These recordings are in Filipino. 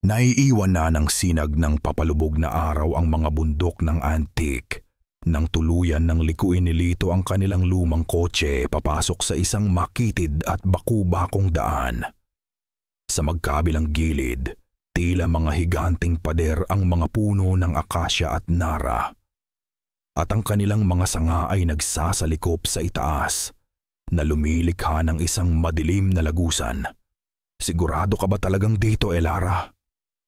Naiiwan na ng sinag ng papalubog na araw ang mga bundok ng antique nang tuluyan ng likuin ni Lito ang kanilang lumang kotse papasok sa isang makitid at baku-bakong daan. Sa magkabilang gilid, tila mga higanting pader ang mga puno ng akasya at nara. At ang kanilang mga sanga ay nagsasalikop sa itaas na lumilikha ng isang madilim na lagusan. "Sigurado ka ba talagang dito, Elara?"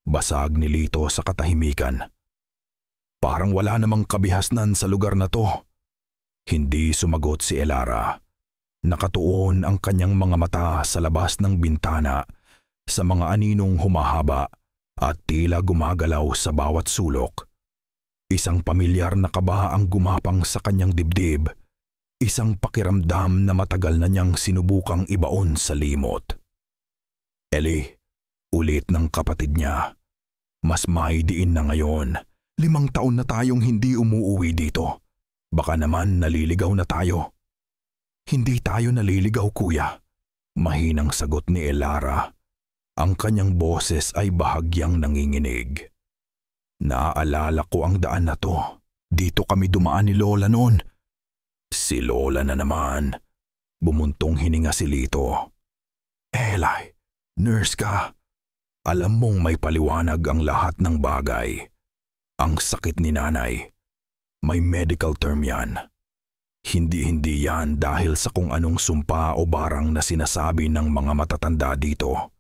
Basag ni Lito sa katahimikan. "Parang wala namang kabihasnan sa lugar na to." Hindi sumagot si Elara. Nakatuon ang kanyang mga mata sa labas ng bintana sa mga aninong humahaba at tila gumagalaw sa bawat sulok. Isang pamilyar na kaba ang gumapang sa kanyang dibdib, isang pakiramdam na matagal na niyang sinubukang ibaon sa limot. "Ellie," ulit ng kapatid niya, "mas maidiin na ngayon. 5 taon na tayong hindi umuuwi dito. Baka naman naliligaw na tayo." "Hindi tayo naliligaw, kuya," mahinang sagot ni Elara. Ang kanyang boses ay bahagyang nanginginig. "Naaalala ko ang daan na to. Dito kami dumaan ni Lola noon." "Si Lola na naman." Bumuntong hininga si Lito. "Eli, nurse ka. Alam mong may paliwanag ang lahat ng bagay. Ang sakit ni nanay. May medical term yan. Hindi yan dahil sa kung anong sumpa o barang na sinasabi ng mga matatanda dito."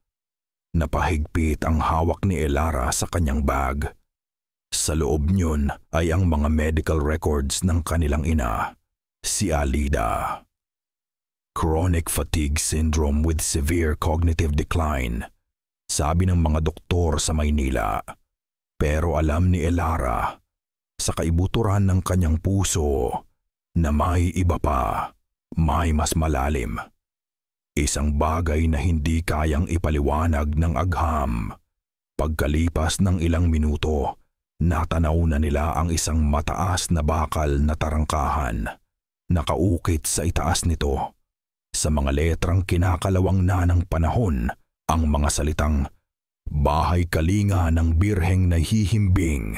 Napahigpit ang hawak ni Elara sa kanyang bag. Sa loob niyon ay ang mga medical records ng kanilang ina, si Alida. Chronic fatigue syndrome with severe cognitive decline, sabi ng mga doktor sa Maynila. Pero alam ni Elara, sa kaibuturan ng kanyang puso, na may iba pa, may mas malalim. Isang bagay na hindi kayang ipaliwanag ng agham. Pagkalipas ng ilang minuto, natanaw na nila ang isang mataas na bakal na tarangkahan. Nakaukit sa itaas nito, sa mga letrang kinakalawang na ng panahon, ang mga salitang "Bahay Kalinga ng Birheng Nahihimbing."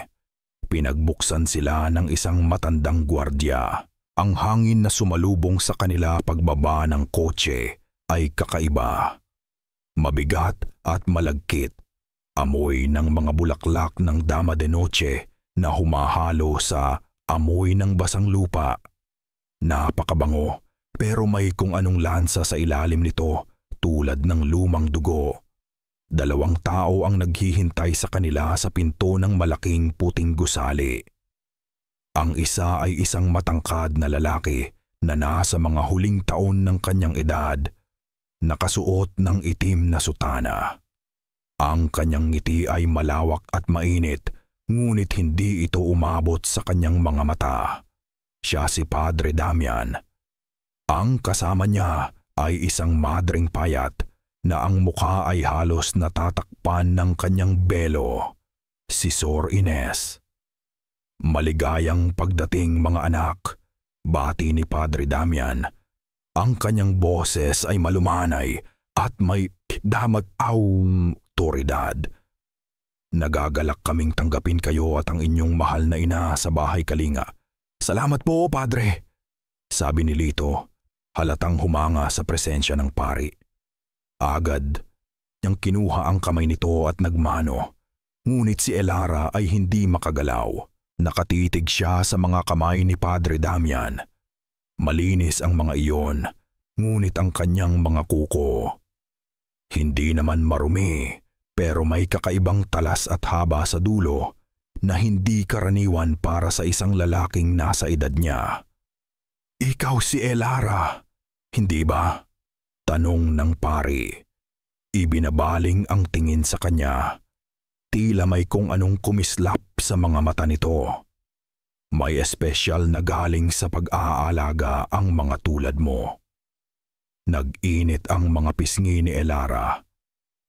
Pinagbuksan sila ng isang matandang gwardya. Ang hangin na sumalubong sa kanila pagbaba ng kotse ay kakaiba. Mabigat at malagkit. Amoy ng mga bulaklak ng Dama de Noche na humahalo sa amoy ng basang lupa. Napakabango, pero may kung anong lansa sa ilalim nito tulad ng lumang dugo. 2 tao ang naghihintay sa kanila sa pinto ng malaking puting gusali. Ang isa ay isang matangkad na lalaki na nasa mga huling taon ng kanyang edad, nakasuot ng itim na sutana. Ang kanyang ngiti ay malawak at mainit, ngunit hindi ito umabot sa kanyang mga mata. Siya si Padre Damian. Ang kasama niya ay isang madring payat na ang mukha ay halos natatakpan ng kanyang belo, si Sor Ines. "Maligayang pagdating, mga anak," bati ni Padre Damian. Ang kanyang boses ay malumanay at may damat autoridad. "Nagagalak kaming tanggapin kayo at ang inyong mahal na ina sa Bahay Kalinga." "Salamat po, Padre," sabi ni Lito, halatang humanga sa presensya ng pari. Agad niyang kinuha ang kamay nito at nagmano, ngunit si Elara ay hindi makagalaw. Nakatitig siya sa mga kamay ni Padre Damian. Malinis ang mga iyon, ngunit ang kanyang mga kuko, hindi naman marumi, pero may kakaibang talas at haba sa dulo na hindi karaniwan para sa isang lalaking nasa edad niya. "Ikaw si Elara, hindi ba?" tanong ng pari. Ibinabaling ang tingin sa kanya. Tila may kung anong kumislap sa mga mata nito. "May espesyal na galing sa pag-aalaga ang mga tulad mo." Nag-init ang mga pisngi ni Elara.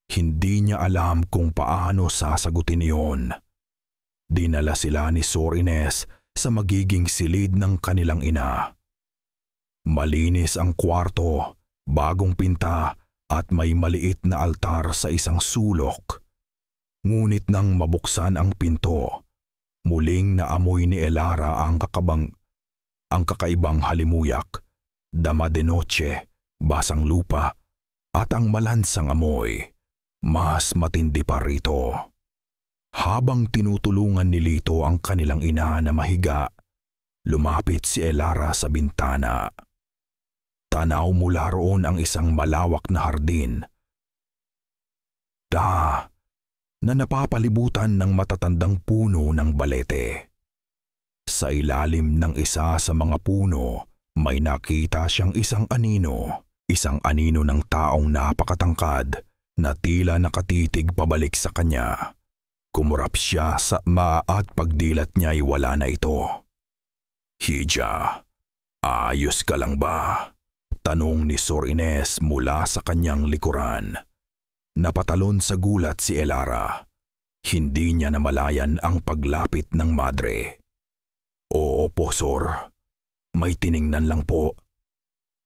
Hindi niya alam kung paano sasagutin iyon. Dinala sila ni Sor Ines sa magiging silid ng kanilang ina. Malinis ang kwarto, bagong pinta at may maliit na altar sa isang sulok. Ngunit nang mabuksan ang pinto, muling naamoy ni Elara ang kakaibang halimuyak, dama de noche, basang lupa, at ang malansang amoy. Mas matindi pa rito. Habang tinutulungan ni Lito ang kanilang ina na mahiga, lumapit si Elara sa bintana. Tanaw mula roon ang isang malawak na hardin na napapalibutan ng matatandang puno ng balete. Sa ilalim ng isa sa mga puno, may nakita siyang isang anino ng taong napakatangkad na tila nakatitig pabalik sa kanya. Kumurap siya sa at pagdilat niya ay wala na ito. "Hija, ayos ka lang ba?" Tanong ni Sor Ines mula sa kanyang likuran. Napatalon sa gulat si Elara. Hindi niya namalayan ang paglapit ng madre. "Oo po, Sor. May tiningnan lang po."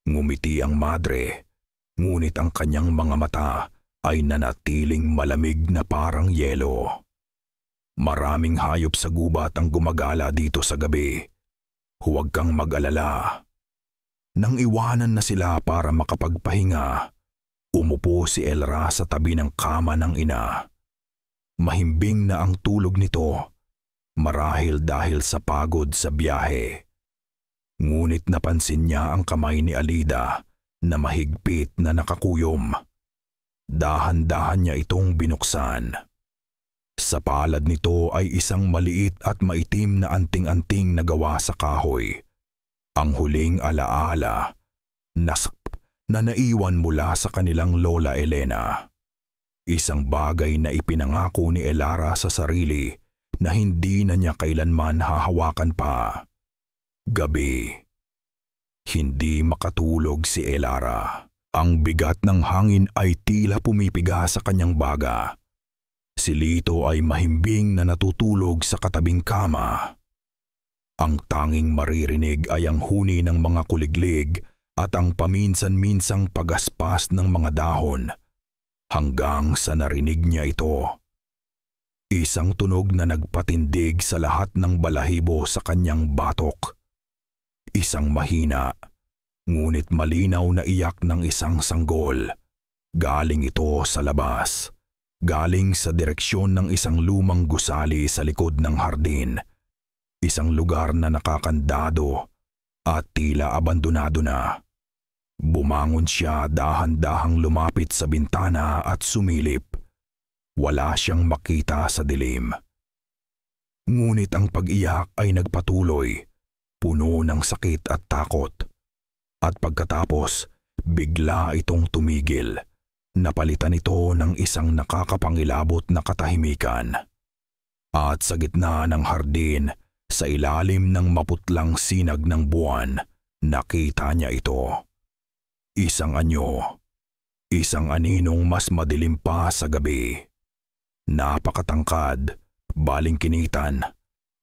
Ngumiti ang madre, ngunit ang kanyang mga mata ay nanatiling malamig na parang yelo. "Maraming hayop sa gubat ang gumagala dito sa gabi. Huwag kang mag-alala." Nang iwanan na sila para makapagpahinga, umupo si Elra sa tabi ng kama ng ina. Mahimbing na ang tulog nito, marahil dahil sa pagod sa biyahe. Ngunit napansin niya ang kamay ni Alida na mahigpit na nakakuyom. Dahan-dahan niya itong binuksan. Sa palad nito ay isang maliit at maitim na anting-anting na gawa sa kahoy. Ang huling alaala na naiwan mula sa kanilang lola Elena. Isang bagay na ipinangako ni Elara sa sarili na hindi na niya kailanman hahawakan pa. Gabi. Hindi makatulog si Elara. Ang bigat ng hangin ay tila pumipiga sa kanyang baga. Si Lito ay mahimbing na natutulog sa katabing kama. Ang tanging maririnig ay ang huni ng mga kuliglig at ang paminsan-minsang pagaspas ng mga dahon, hanggang sa narinig niya ito. Isang tunog na nagpatindig sa lahat ng balahibo sa kanyang batok. Isang mahina, ngunit malinaw na iyak ng isang sanggol. Galing ito sa labas. Galing sa direksyon ng isang lumang gusali sa likod ng hardin. Isang lugar na nakakandado at tila abandonado na. Bumangon siya, dahan-dahang lumapit sa bintana at sumilip. Wala siyang makita sa dilim. Ngunit ang pag-iyak ay nagpatuloy, puno ng sakit at takot. At pagkatapos, bigla itong tumigil. Napalitan ito ng isang nakakapangilabot na katahimikan. At sa gitna ng hardin, sa ilalim ng maputlang sinag ng buwan, nakita niya ito. Isang anyo. Isang aninong mas madilim pa sa gabi. Napakatangkad, balingkinitan,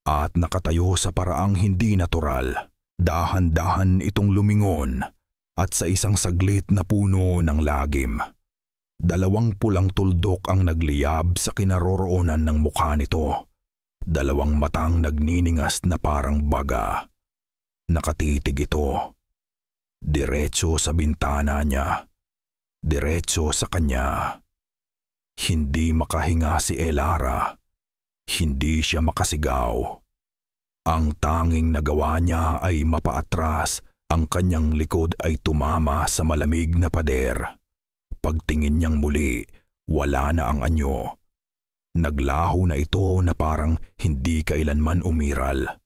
at nakatayo sa paraang hindi natural. Dahan-dahan itong lumingon at sa isang saglit na puno ng lagim. 2 pulang tuldok ang nagliyab sa kinaroroonan ng mukha nito. 2 matang nagniningas na parang baga. Nakatitig ito. Diretso sa bintana niya. Diretso sa kanya. Hindi makahinga si Elara. Hindi siya makasigaw. Ang tanging nagawa niya ay mapaatras. Ang kanyang likod ay tumama sa malamig na pader. Pagtingin niyang muli, wala na ang anyo. Naglaho na ito na parang hindi kailanman umiral.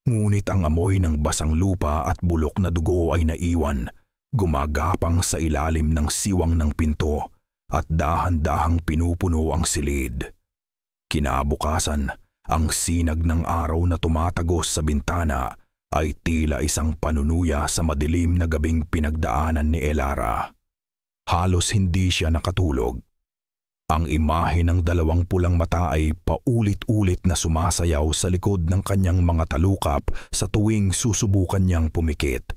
Ngunit ang amoy ng basang lupa at bulok na dugo ay naiwan, gumagapang sa ilalim ng siwang ng pinto at dahan-dahang pinupuno ang silid. Kinabukasan, ang sinag ng araw na tumatagos sa bintana ay tila isang panunuya sa madilim na gabing pinagdaanan ni Elara. Halos hindi siya nakatulog. Ang imahe ng 2 pulang mata ay paulit-ulit na sumasayaw sa likod ng kanyang mga talukap sa tuwing susubukan niyang pumikit.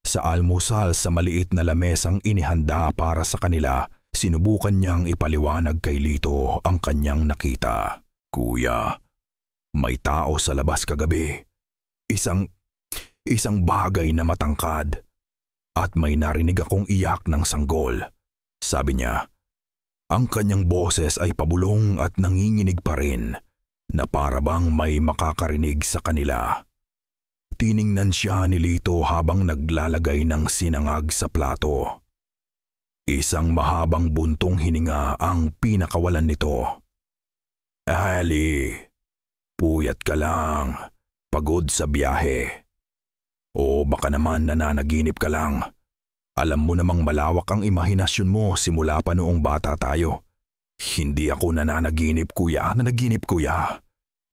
Sa almusal sa maliit na lamesang inihanda para sa kanila, sinubukan niyang ipaliwanag kay Lito ang kanyang nakita. Kuya, may tao sa labas kagabi. Isang bagay na matangkad. At may narinig akong iyak ng sanggol. Sabi niya, ang kanyang boses ay pabulong at nanginginig pa rin na para bang may makakarinig sa kanila. Tiningnan siya ni Lito habang naglalagay ng sinangag sa plato. Isang mahabang buntong hininga ang pinakawalan nito. Ali, puyat ka lang, pagod sa biyahe. O baka naman nananaginip ka lang. Alam mo namang malawak ang imahinasyon mo simula pa noong bata tayo. Hindi ako nananaginip kuya.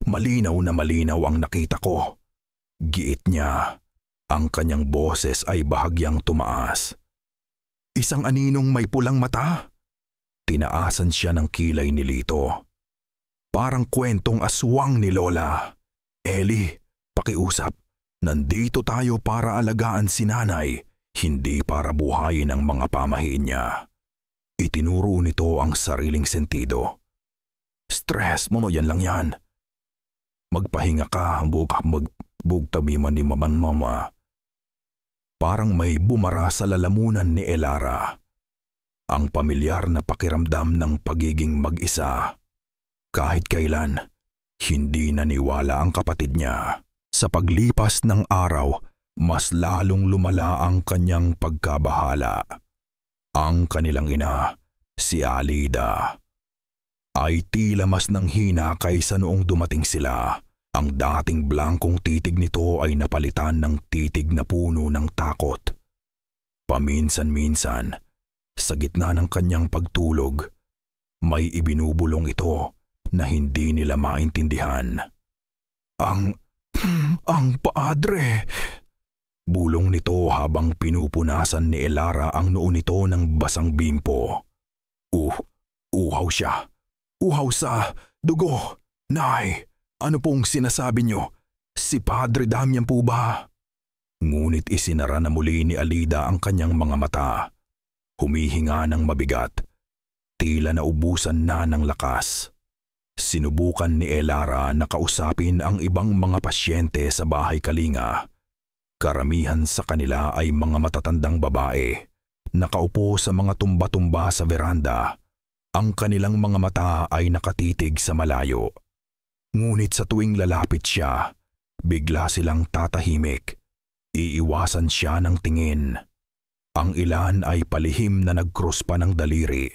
Malinaw na malinaw ang nakita ko. Giit niya. Ang kanyang boses ay bahagyang tumaas. Isang aninong may pulang mata? Tinaasan siya ng kilay ni Lito. Parang kwentong aswang ni Lola. Eli, pakiusap. Nandito tayo para alagaan si nanay, hindi para buhayin ang mga pamahiin niya. Itinuro nito ang sariling sentido. Stress mo, yan lang yan. Magpahinga ka, bugtabiman ni mama. Parang may bumara sa lalamunan ni Elara. Ang pamilyar na pakiramdam ng pagiging mag-isa. Kahit kailan, hindi naniwala ang kapatid niya. Sa paglipas ng araw, mas lalong lumala ang kanyang pagkabahala. Ang kanilang ina, si Alida, ay tila mas nanghina kaysa noong dumating sila. Ang dating blangkong titig nito ay napalitan ng titig na puno ng takot. Paminsan-minsan, sa gitna ng kanyang pagtulog, may ibinubulong ito na hindi nila maintindihan. Ang padre! Bulong nito habang pinupunasan ni Elara ang noo nito ng basang bimpo. Uhaw siya. Uhaw sa dugo. Nay, ano pong sinasabi niyo? Si Padre Damian po ba? Ngunit isinara na muli ni Alida ang kanyang mga mata. Humihinga ng mabigat. Tila naubusan na ng lakas. Sinubukan ni Elara na kausapin ang ibang mga pasyente sa bahay kalinga. Karamihan sa kanila ay mga matatandang babae, nakaupo sa mga tumba-tumba sa veranda. Ang kanilang mga mata ay nakatitig sa malayo. Ngunit sa tuwing lalapit siya, bigla silang tatahimik. Iiwasan siya ng tingin. Ang ilan ay palihim na nag-cross pa ng daliri,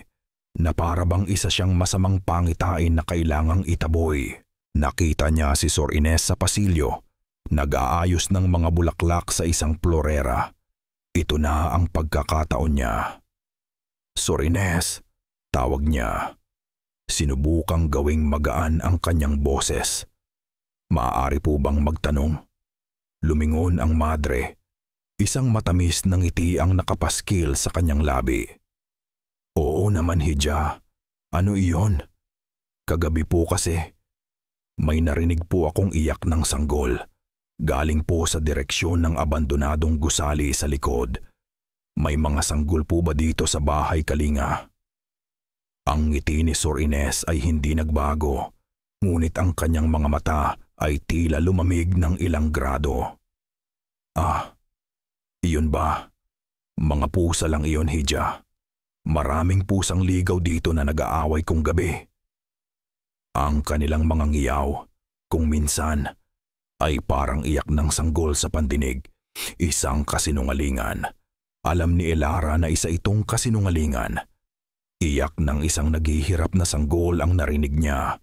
na para bang isa siyang masamang pangitain na kailangang itaboy. Nakita niya si Sor Ines sa pasilyo, nag-aayos ng mga bulaklak sa isang florera. Ito na ang pagkakataon niya. Sor Ines, tawag niya. Sinubukang gawing magaan ang kanyang boses. Maaari po bang magtanong? Lumingon ang madre. Isang matamis na ngiti ang nakapaskil sa kanyang labi. Oo naman, Hidya. Ano iyon? Kagabi po kasi, may narinig po akong iyak ng sanggol. Galing po sa direksyon ng abandonadong gusali sa likod. May mga sanggol po ba dito sa bahay kalinga? Ang ngiti ni Sor Ines ay hindi nagbago, ngunit ang kanyang mga mata ay tila lumamig ng ilang grado. Iyon ba? Mga pusa lang iyon, Hidya. Maraming pusang ligaw dito na nag-aaway kong gabi. Ang kanilang mga ngiyaw, kung minsan, ay parang iyak ng sanggol sa pandinig. Isang kasinungalingan. Alam ni Elara na isa itong kasinungalingan. Iyak ng isang naghihirap na sanggol ang narinig niya.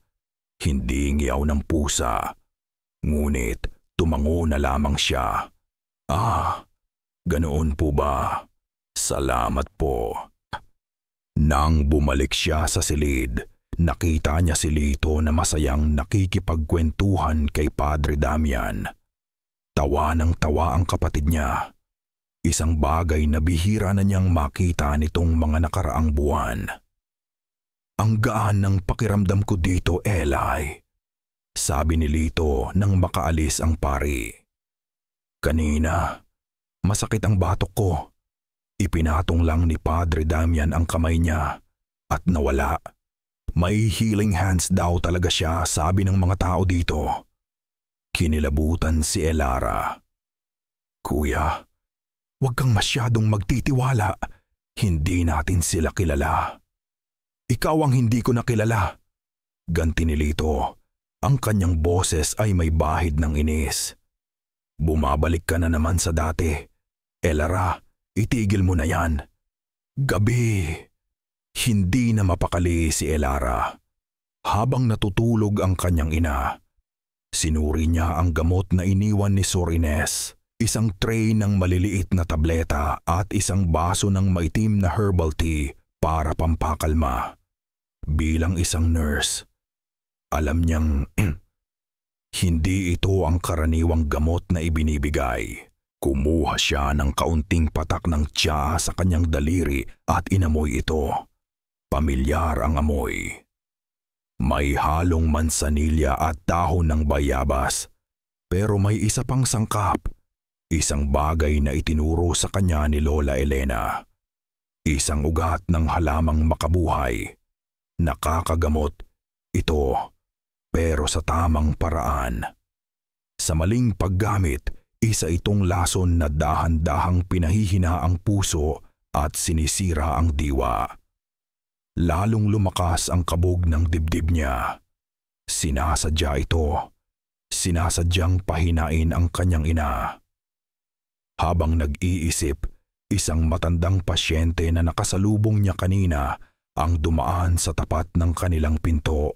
Hindi ngiyaw ng pusa. Ngunit tumango na lamang siya. Ganoon po ba? Salamat po. Nang bumalik siya sa silid, nakita niya si Lito na masayang nakikipagkwentuhan kay Padre Damian. Tawa ng tawa ang kapatid niya. Isang bagay na bihira na niyang makita nitong mga nakaraang buwan. Ang gaan ng pakiramdam ko dito, Eli, sabi ni Lito nang makaalis ang pari. Kanina, masakit ang batok ko. Ipinatong lang ni Padre Damian ang kamay niya at nawala. May healing hands daw talaga siya, sabi ng mga tao dito. Kinilabutan si Elara. Kuya, huwag kang masyadong magtitiwala. Hindi natin sila kilala. Ikaw ang hindi ko nakilala. Ganti ni Lito. Ang kanyang boses ay may bahid ng inis. Bumabalik ka na naman sa dati. Elara, itigil mo na yan. Gabi. Hindi na mapakali si Elara. Habang natutulog ang kanyang ina, sinuri niya ang gamot na iniwan ni Sor Ines. Isang tray ng maliliit na tableta at isang baso ng maitim na herbal tea para pampakalma. Bilang isang nurse, alam niyang hindi ito ang karaniwang gamot na ibinibigay. Kumuha siya ng kaunting patak ng tsaa sa kanyang daliri at inamoy ito. Pamilyar ang amoy. May halong mansanilya at dahon ng bayabas, pero may isa pang sangkap. Isang bagay na itinuro sa kanya ni Lola Elena. Isang ugat ng halamang makabuhay. Nakakagamot ito, pero sa tamang paraan. Sa maling paggamit, isa itong lason na dahan-dahang pinahihina ang puso at sinisira ang diwa. Lalong lumakas ang kabog ng dibdib niya. Sinasadya ito. Sinasadyang pahinain ang kanyang ina. Habang nag-iisip, isang matandang pasyente na nakasalubong niya kanina ang dumaan sa tapat ng kanilang pinto.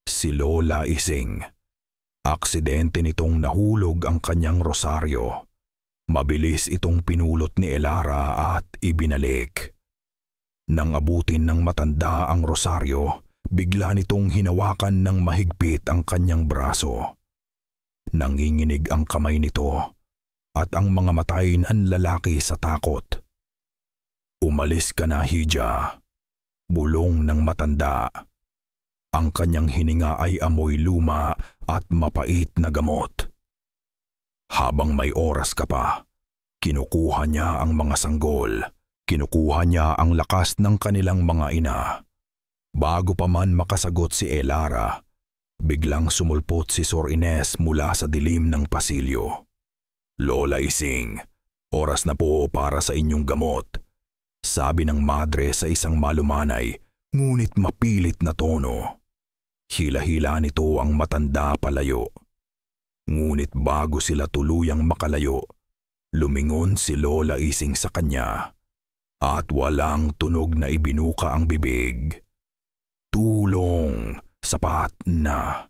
Si Lola Ising. Aksidente nitong nahulog ang kanyang rosaryo. Mabilis itong pinulot ni Elara at ibinalik. Nang abutin ng matanda ang rosaryo, bigla nitong hinawakan ng mahigpit ang kanyang braso. Nanginginig ang kamay nito at ang mga matay ng lalaki sa takot. Umalis ka na, Hija. Bulong ng matanda. Ang kanyang hininga ay amoy luma at mapait na gamot. Habang may oras ka pa, kinukuha niya ang mga sanggol. Kinukuha niya ang lakas ng kanilang mga ina. Bago pa man makasagot si Elara, biglang sumulpot si Sor Ines mula sa dilim ng pasilyo. Lola Ising, oras na po para sa inyong gamot. Sabi ng madre sa isang malumanay, ngunit mapilit na tono. Hila-hila nito ang matanda palayo. Ngunit bago sila tuluyang makalayo, lumingon si Lola Ising sa kanya at walang tunog na ibinuka ang bibig. Tulong, sapat na.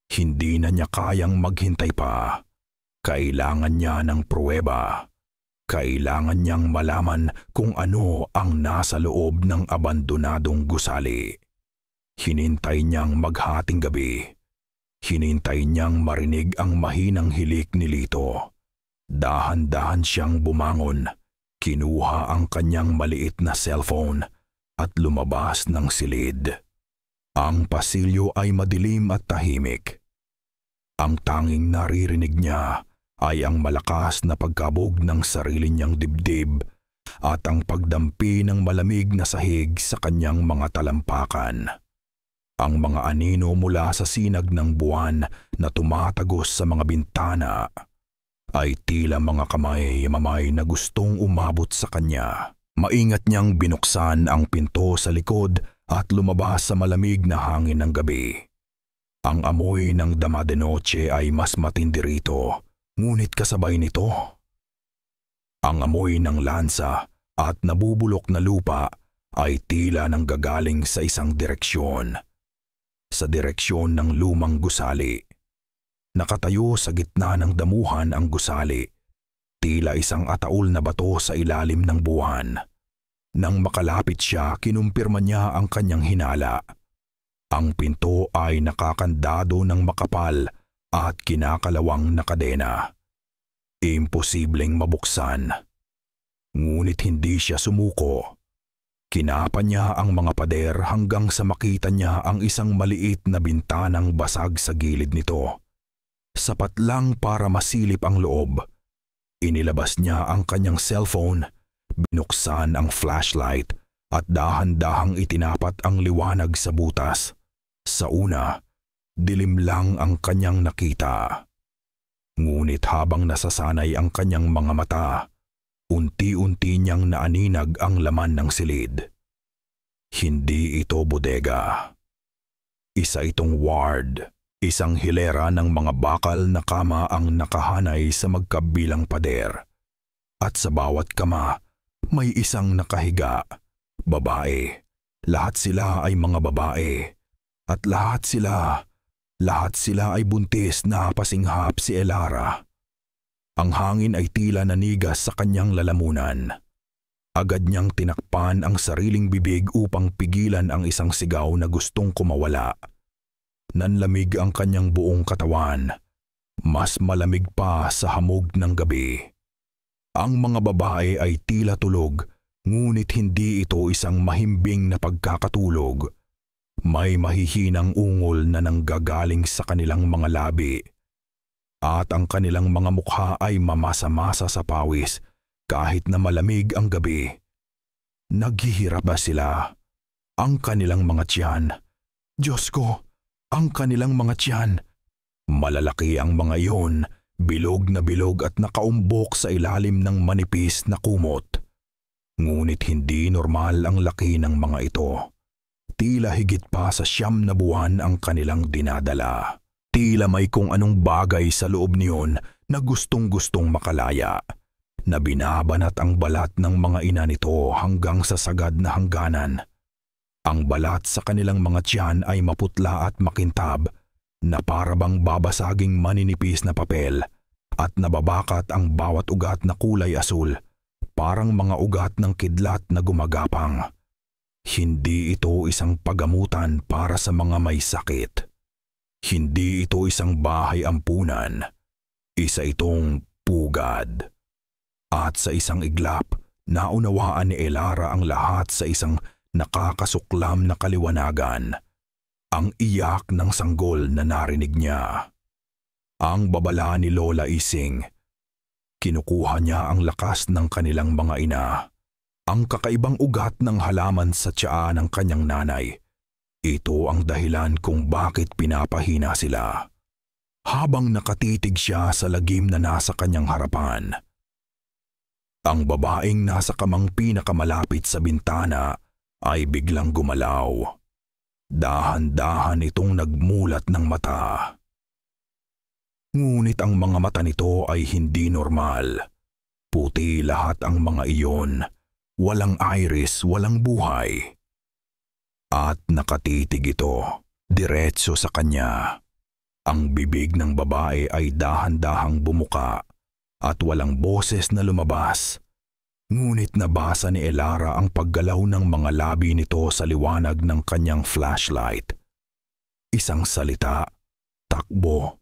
Hindi na niya kayang maghintay pa. Kailangan niya ng pruweba. Kailangan niyang malaman kung ano ang nasa loob ng abandonadong gusali. Hinintay niyang maghating gabi. Hinintay niyang marinig ang mahinang hilik ni Lito. Dahan-dahan siyang bumangon. Kinuha ang kanyang maliit na cellphone at lumabas ng silid. Ang pasilyo ay madilim at tahimik. Ang tanging naririnig niya ay ang malakas na pagkabog ng sarili niyang dibdib at ang pagdampi ng malamig na sahig sa kanyang mga talampakan. Ang mga anino mula sa sinag ng buwan na tumatagos sa mga bintana ay tila mga kamay-mamay na gustong umabot sa kanya. Maingat niyang binuksan ang pinto sa likod at lumabas sa malamig na hangin ng gabi. Ang amoy ng dama de noche ay mas matindi rito, ngunit kasabay nito ang amoy ng lansa at nabubulok na lupa ay tila nang gagaling sa isang direksyon. Sa direksyon ng lumang gusali. Nakatayo sa gitna ng damuhan ang gusali, tila isang ataol na bato sa ilalim ng buwan. Nang makalapit siya, kinumpirma niya ang kanyang hinala. Ang pinto ay nakakandado ng makapal at kinakalawang na kadena. Imposibleng mabuksan. Ngunit hindi siya sumuko. Kinapa niya ang mga pader hanggang sa makita niya ang isang maliit na bintanang basag sa gilid nito. Sapat lang para masilip ang loob. Inilabas niya ang kanyang cellphone, binuksan ang flashlight at dahan-dahang itinapat ang liwanag sa butas. Sa una, dilim lang ang kanyang nakita. Ngunit habang nasasanay ang kanyang mga mata, unti-unti niyang naaninag ang laman ng silid. Hindi ito bodega. Isa itong ward, isang hilera ng mga bakal na kama ang nakahanay sa magkabilang pader. At sa bawat kama, may isang nakahiga, babae. Lahat sila ay mga babae. At lahat sila ay buntis na pasinghap si Elara. Ang hangin ay tila nanigas sa kanyang lalamunan. Agad niyang tinakpan ang sariling bibig upang pigilan ang isang sigaw na gustong kumawala. Nanlamig ang kanyang buong katawan. Mas malamig pa sa hamog ng gabi. Ang mga babae ay tila tulog, ngunit hindi ito isang mahimbing na pagkakatulog. May mahihinang ungol na nanggagaling sa kanilang mga labi. At ang kanilang mga mukha ay mamasa-masa sa pawis kahit na malamig ang gabi. Naghihirap ba sila? Ang kanilang mga tiyan. Diyos ko, ang kanilang mga tiyan. Malalaki ang mga iyon, bilog na bilog at nakaumbok sa ilalim ng manipis na kumot. Ngunit hindi normal ang laki ng mga ito. Tila higit pa sa 9 na buwan ang kanilang dinadala. Tila may kung anong bagay sa loob niyon na gustong-gustong makalaya. Na binabanat ang balat ng mga ina nito hanggang sa sagad na hangganan. Ang balat sa kanilang mga tiyan ay maputla at makintab na parabang babasaging maninipis na papel at nababakat ang bawat ugat na kulay asul, parang mga ugat ng kidlat na gumagapang. Hindi ito isang pagamutan para sa mga may sakit. Hindi ito isang bahay ampunan. Isa itong pugad. At sa isang iglap, naunawaan ni Elara ang lahat sa isang nakakasuklam na kaliwanagan. Ang iyak ng sanggol na narinig niya. Ang babala ni Lola Ising. Kinukuha niya ang lakas ng kanilang mga ina. Ang kakaibang ugat ng halaman sa tiyan ng kanyang nanay. Ito ang dahilan kung bakit pinapahina sila. Habang nakatitig siya sa lagim na nasa kanyang harapan. Ang babaeng nasa kamang pinakamalapit sa bintana ay biglang gumalaw. Dahan-dahan itong nagmulat ng mata. Ngunit ang mga mata nito ay hindi normal. Puti lahat ang mga iyon. Walang iris, walang buhay. At nakatitig ito, diretso sa kanya. Ang bibig ng babae ay dahan-dahang bumuka. At walang boses na lumabas. Ngunit nabasa ni Elara ang paggalaw ng mga labi nito sa liwanag ng kanyang flashlight. Isang salita, takbo.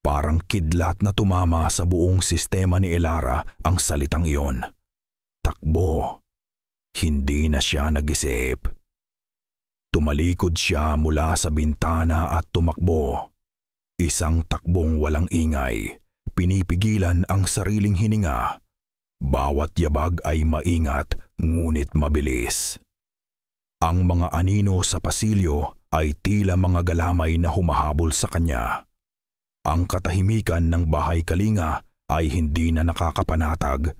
Parang kidlat na tumama sa buong sistema ni Elara ang salitang iyon. Takbo. Hindi na siya nag-isip. Tumalikod siya mula sa bintana at tumakbo. Isang takbong walang ingay. Pinipigilan ang sariling hininga. Bawat yabag ay maingat ngunit mabilis. Ang mga anino sa pasilyo ay tila mga galamay na humahabol sa kanya. Ang katahimikan ng bahay kalinga ay hindi na nakakapanatag.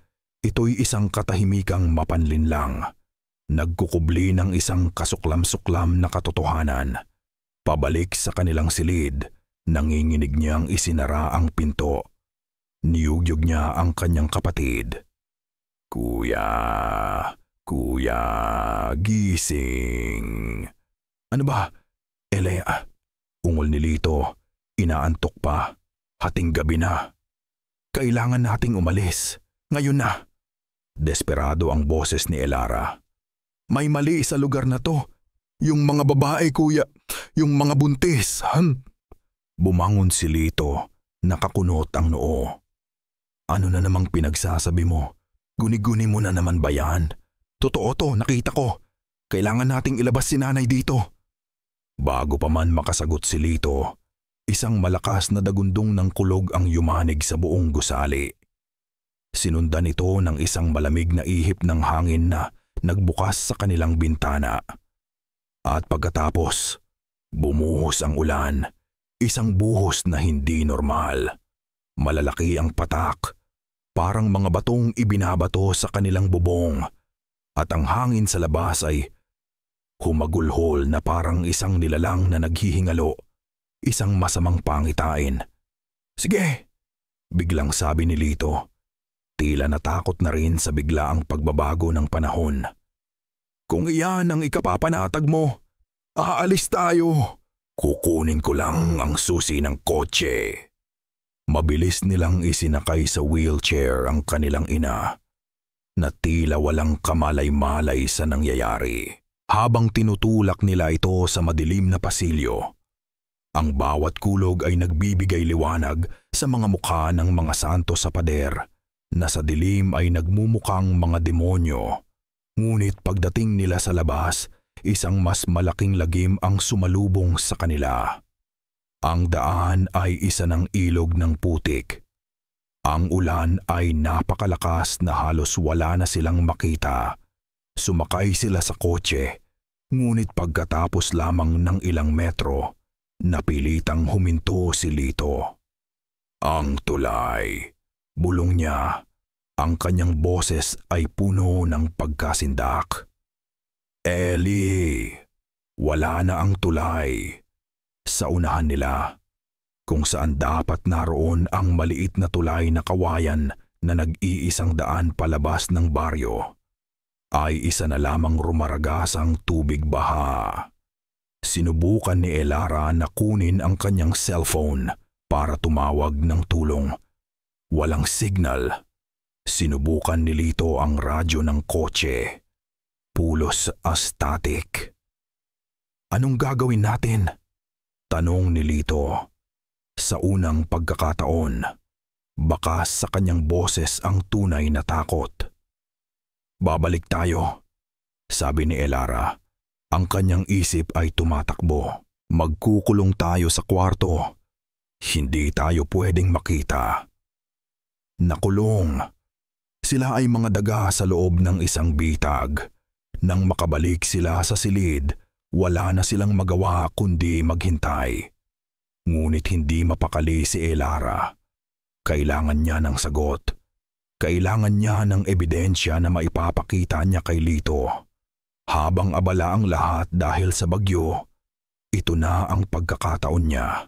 Ito'y isang katahimikang mapanlinlang. Nagkukubli ng isang kasuklam-suklam na katotohanan. Pabalik sa kanilang silid, nanginginig niyang isinara ang pinto. Niyugyug niya ang kanyang kapatid. Kuya, gising. Ano ba? Elea, ungol ni Lito. Inaantok pa. Hating gabi na. Kailangan nating umalis. Ngayon na. Desperado ang boses ni Elara. May mali sa lugar na to. Yung mga babae, kuya. Yung mga buntis. Bumangon si Lito. Nakakunot ang noo. Ano na namang pinagsasabi mo? Guni-guni mo na naman ba yan? Totoo to, nakita ko. Kailangan nating ilabas si nanay dito. Bago pa man makasagot si Lito, isang malakas na dagundong ng kulog ang yumanig sa buong gusali. Sinundan ito ng isang malamig na ihip ng hangin na nagbukas sa kanilang bintana. At pagkatapos, bumuhos ang ulan, isang buhos na hindi normal. Malalaki ang patak, parang mga batong ibinabato sa kanilang bubong, at ang hangin sa labas ay humagulhol na parang isang nilalang na naghihingalo, isang masamang pangitain. "Sige!" biglang sabi ni Lito. Tila natakot na rin sa biglaang pagbabago ng panahon. "Kung iyan ang ikapapanatag mo, aalis tayo. Kukunin ko lang ang susi ng kotse." Mabilis nilang isinakay sa wheelchair ang kanilang ina, na tila walang kamalay-malay sa nangyayari. Habang tinutulak nila ito sa madilim na pasilyo, ang bawat kulog ay nagbibigay liwanag sa mga mukha ng mga santo sa pader na sa dilim ay nagmumukhang mga demonyo. Ngunit pagdating nila sa labas, isang mas malaking lagim ang sumalubong sa kanila. Ang daan ay isa ng ilog ng putik. Ang ulan ay napakalakas na halos wala na silang makita. Sumakay sila sa kotse, ngunit pagkatapos lamang ng ilang metro, napilitang huminto si Lito. "Ang tulay," bulong niya. Ang kanyang boses ay puno ng pagkasindak. "Ellie, wala na ang tulay." Sa unahan nila, kung saan dapat naroon ang maliit na tulay na kawayan na nag-iisang daan palabas ng baryo, ay isa na lamang rumaragasang tubig baha. Sinubukan ni Elara na kunin ang kanyang cellphone para tumawag ng tulong. Walang signal. Sinubukan ni Lito ang radyo ng kotse. Pulos static. "Anong gagawin natin?" tanong ni Lito. Sa unang pagkakataon, bakas sa kanyang boses ang tunay na takot. "Babalik tayo," sabi ni Elara. Ang kanyang isip ay tumatakbo. "Magkukulong tayo sa kwarto. Hindi tayo pwedeng makita." Nakulong. Sila ay mga daga sa loob ng isang bitag. Nang makabalik sila sa silid, wala na silang magawa kundi maghintay. Ngunit hindi mapakali si Elara. Kailangan niya ng sagot. Kailangan niya ng ebidensya na maipapakita niya kay Lito. Habang abala ang lahat dahil sa bagyo, ito na ang pagkakataon niya.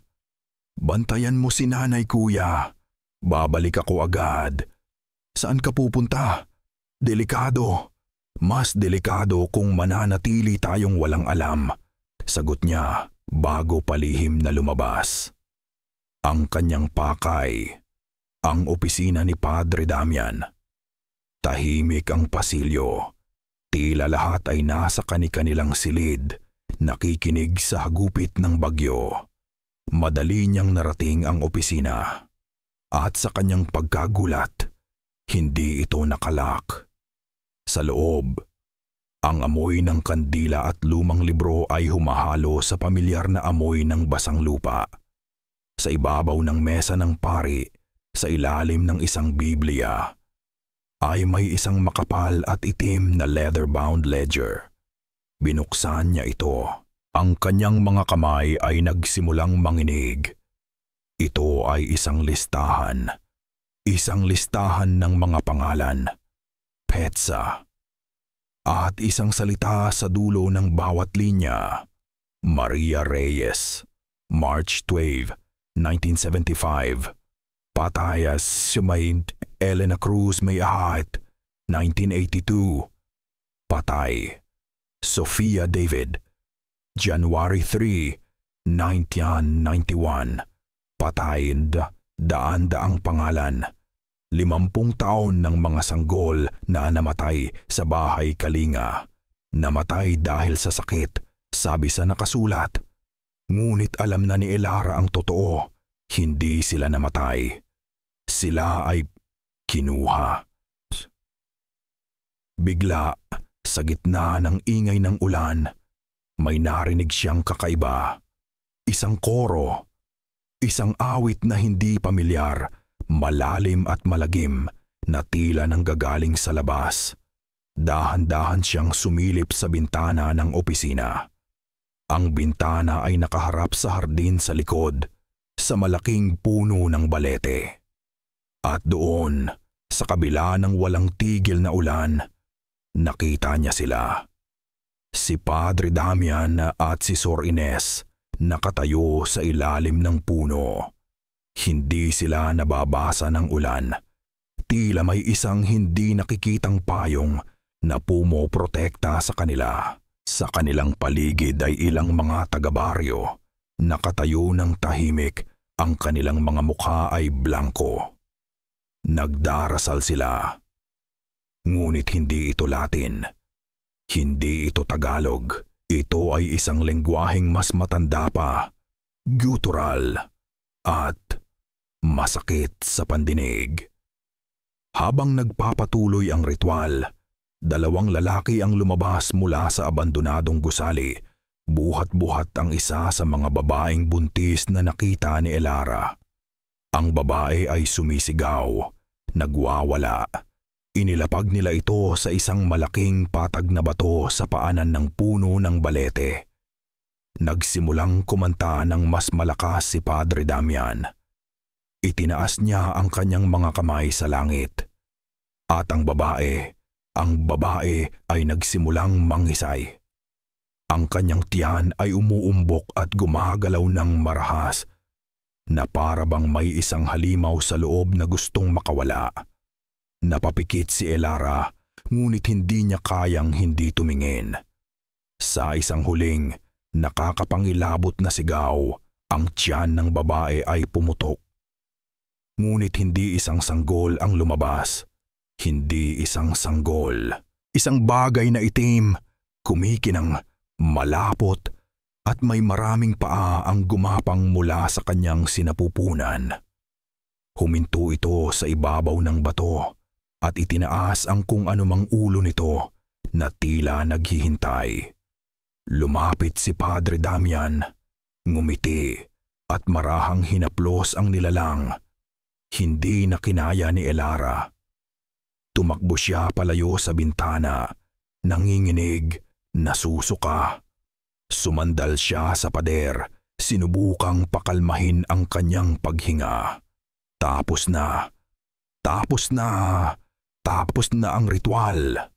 "Bantayan mo si nanay, kuya. Babalik ako agad." "Saan ka pupunta?" "Delikado. Mas delikado kung mananatili tayong walang alam," sagot niya bago palihim na lumabas. Ang kanyang pakay, ang opisina ni Padre Damian. Tahimik ang pasilyo. Tila lahat ay nasa kani-kanilang silid, nakikinig sa hagupit ng bagyo. Madali niyang narating ang opisina. At sa kanyang pagkagulat, hindi ito nakalak. Sa loob, ang amoy ng kandila at lumang libro ay humahalo sa pamilyar na amoy ng basang lupa. Sa ibabaw ng mesa ng pari, sa ilalim ng isang Biblia, ay may isang makapal at itim na leather-bound ledger. Binuksan niya ito. Ang kanyang mga kamay ay nagsimulang manginig. Ito ay isang listahan. Isang listahan ng mga pangalan. Petsa. At isang salita sa dulo ng bawat linya. Maria Reyes. March 12, 1975. Patayas Sumaint Elena Cruz May Ahat, 1982. Patay Sofia David. January 3, 1991. Patay daan-daang pangalan. 50 taon ng mga sanggol na namatay sa bahay Kalinga. Namatay dahil sa sakit, sabi sa nakasulat. Ngunit alam na ni Elara ang totoo. Hindi sila namatay. Sila ay kinuha. Bigla, sa gitna ng ingay ng ulan, may narinig siyang kakaiba. Isang koro. Isang awit na hindi pamilyar, malalim at malagim na tila nanggagaling sa labas. Dahan-dahan siyang sumilip sa bintana ng opisina. Ang bintana ay nakaharap sa hardin sa likod, sa malaking puno ng balete. At doon, sa kabila ng walang tigil na ulan, nakita niya sila. Si Padre Damian at si Sor Ines nakatayo sa ilalim ng puno. Hindi sila nababasa ng ulan. Tila may isang hindi nakikitang payong na pumoprotekta sa kanila. Sa kanilang paligid ay ilang mga taga-baryo. Nakatayo ng tahimik, ang kanilang mga mukha ay blanko. Nagdarasal sila. Ngunit hindi ito Latin. Hindi ito Tagalog. Ito ay isang lengguwaheng mas matanda pa, guttural, at masakit sa pandinig. Habang nagpapatuloy ang ritual, dalawang lalaki ang lumabas mula sa abandonadong gusali. Buhat-buhat ang isa sa mga babaeng buntis na nakita ni Elara. Ang babae ay sumisigaw, nagwawala. Inilapag nila ito sa isang malaking patag na bato sa paanan ng puno ng balete. Nagsimulang kumanta ng mas malakas si Padre Damian. Itinaas niya ang kanyang mga kamay sa langit. At ang babae ay nagsimulang mangisay. Ang kanyang tiyan ay umuumbok at gumagalaw ng marahas na para bang may isang halimaw sa loob na gustong makawala. Napapikit si Elara, ngunit hindi niya kayang hindi tumingin. Sa isang huling, nakakapangilabot na sigaw, ang tiyan ng babae ay pumutok. Ngunit hindi isang sanggol ang lumabas. Hindi isang sanggol. Isang bagay na itim, kumikinang, malapot, at may maraming paa ang gumapang mula sa kanyang sinapupunan. Huminto ito sa ibabaw ng bato at itinaas ang kung anumang ulo nito na tila naghihintay. Lumapit si Padre Damian, ngumiti at marahang hinaplos ang nilalang. Hindi na kinaya ni Elara. Tumakbo siya palayo sa bintana, nanginginig, nasusuka. Sumandal siya sa pader, sinubukang pakalmahin ang kanyang paghinga. Tapos na ang ritual.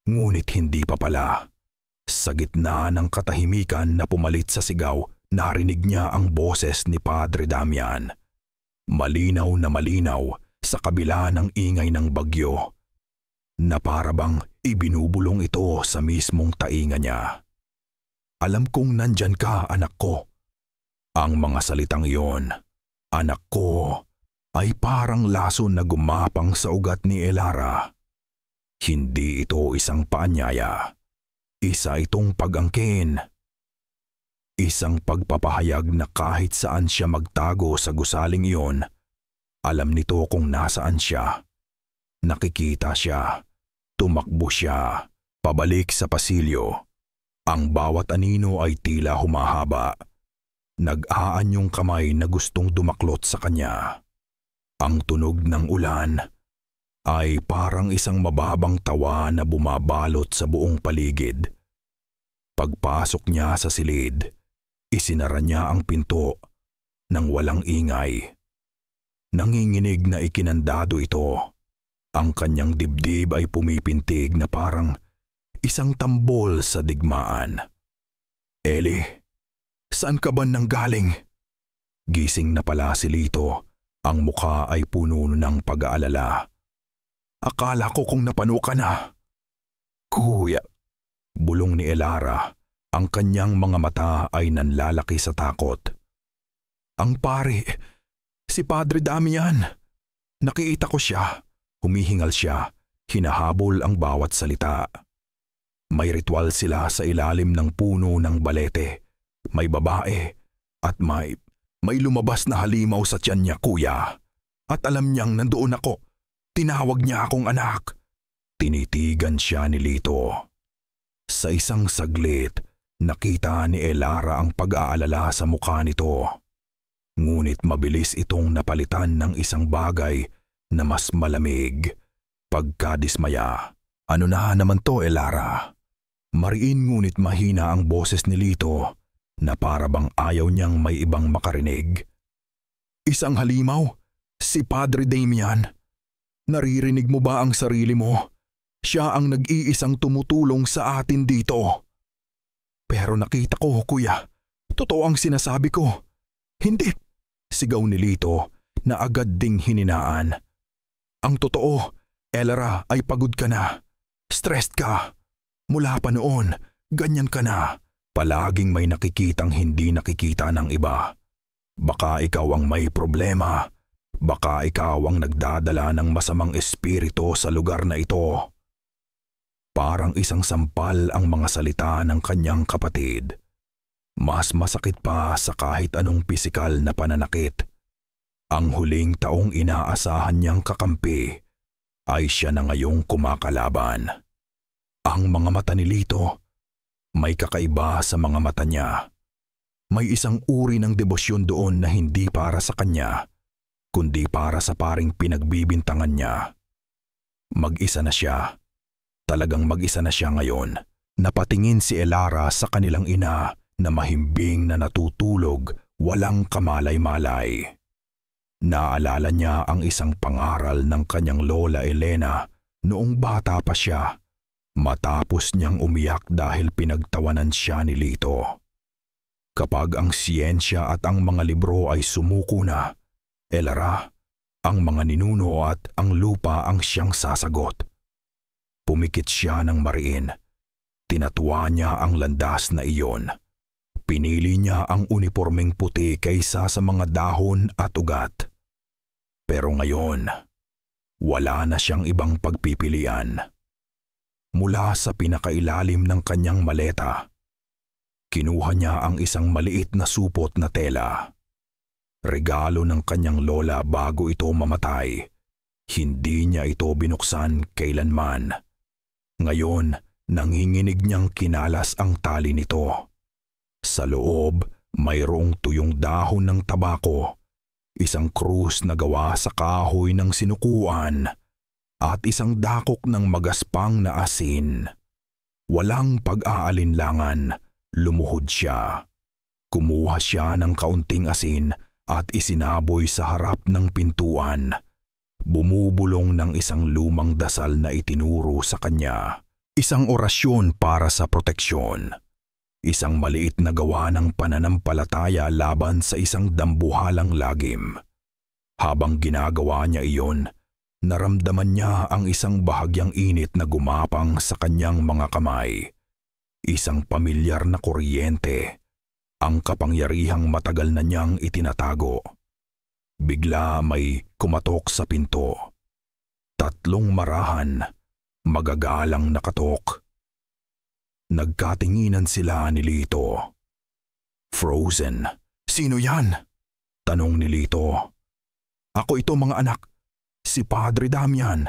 Ngunit hindi pa pala. Sa gitna ng katahimikan na pumalit sa sigaw, narinig niya ang boses ni Padre Damian. Malinaw na malinaw sa kabila ng ingay ng bagyo, na parabang ibinubulong ito sa mismong tainga niya. Alam kong nandyan ka, anak ko. Ang mga salitang iyon, anak ko, ay parang laso na gumapang sa ugat ni Elara. Hindi ito isang paanyaya. Isa itong pag-angkin. Isang pagpapahayag na kahit saan siya magtago sa gusaling iyon, alam nito kung nasaan siya. Nakikita siya. Tumakbo siya. Pabalik sa pasilyo. Ang bawat anino ay tila humahaba. Nag-aanyong kamay na gustong dumaklot sa kanya. Ang tunog ng ulan ay parang isang mababang tawa na bumabalot sa buong paligid. Pagpasok niya sa silid, isinara niya ang pinto nang walang ingay. Nanginginig na ikinandado ito. Ang kanyang dibdib ay pumipintig na parang isang tambol sa digmaan. Eli, saan ka ba nanggaling? Gising na pala si Lito. Ang mukha ay puno ng pag-aalala. Akala ko kung napano ka na. Kuya, bulong ni Elara. Ang kanyang mga mata ay nanlalaki sa takot. Ang pare, si Padre Damian. Nakita ko siya. Humihingal siya. Hinahabol ang bawat salita. May ritual sila sa ilalim ng puno ng balete. May babae at may lumabas na halimaw sa tiyan niya, kuya. At alam niyang nandoon ako. Tinawag niya akong anak. Tinitigan siya ni Lito. Sa isang saglit, nakita ni Elara ang pag-aalala sa mukha nito. Ngunit mabilis itong napalitan ng isang bagay na mas malamig. Pagkadismaya. Ano na naman to, Elara? Mariin ngunit mahina ang boses ni Lito na para bang ayaw niyang may ibang makarinig. Isang halimaw? Si Padre Damian? Naririnig mo ba ang sarili mo? Siya ang nag-iisang tumutulong sa atin dito. Pero nakita ko, kuya. Totoo ang sinasabi ko. Hindi, sigaw ni Lito na agad ding hininaan. Ang totoo, Elara, ay pagod ka na. Stressed ka. Mula pa noon, ganyan ka na. Palaging may nakikitang hindi nakikita ng iba. Baka ikaw ang may problema. Baka ikaw ang nagdadala ng masamang espiritu sa lugar na ito. Parang isang sampal ang mga salita ng kanyang kapatid. Mas masakit pa sa kahit anong pisikal na pananakit. Ang huling taong inaasahan niyang kakampi ay siya na ngayong kumakalaban. Ang mga mata ni Lito, may kakaiba sa mga mata niya. May isang uri ng debosyon doon na hindi para sa kanya, kundi para sa paring pinagbibintangan niya. Mag-isa na siya. Talagang mag-isa na siya ngayon. Napatingin si Elara sa kanilang ina na mahimbing na natutulog, walang kamalay-malay. Naalala niya ang isang pangaral ng kanyang lola Elena noong bata pa siya, matapos niyang umiyak dahil pinagtawanan siya ni Lito. Kapag ang siyensya at ang mga libro ay sumuko na, Elara, ang mga ninuno at ang lupa ang siyang sasagot. Pumikit siya ng mariin. Tinatuwa niya ang landas na iyon. Pinili niya ang unipormeng puti kaysa sa mga dahon at ugat. Pero ngayon, wala na siyang ibang pagpipilian. Mula sa pinakailalim ng kanyang maleta, kinuha niya ang isang maliit na supot na tela. Regalo ng kanyang lola bago ito mamatay. Hindi niya ito binuksan kailanman. Ngayon, nanginginig niyang kinalas ang tali nito. Sa loob, mayroong tuyong dahon ng tabako, isang krus na gawa sa kahoy ng sinukuan, at isang dakok ng magaspang na asin. Walang pag-aalinlangan, lumuhod siya. Kumuha siya ng kaunting asin at isinaboy sa harap ng pintuan. Bumubulong ng isang lumang dasal na itinuro sa kanya. Isang orasyon para sa proteksyon. Isang maliit na gawa ng pananampalataya laban sa isang dambuhalang lagim. Habang ginagawa niya iyon, naramdaman niya ang isang bahagyang init na gumapang sa kanyang mga kamay. Isang pamilyar na kuryente, ang kapangyarihang matagal na niyang itinatago. Bigla may kumatok sa pinto. 3 marahan, magagalang nakatok. Nagkatinginan sila ni Lito. Frozen. Sino yan? Tanong ni Lito. Ako ito mga anak. Si Padre Damian.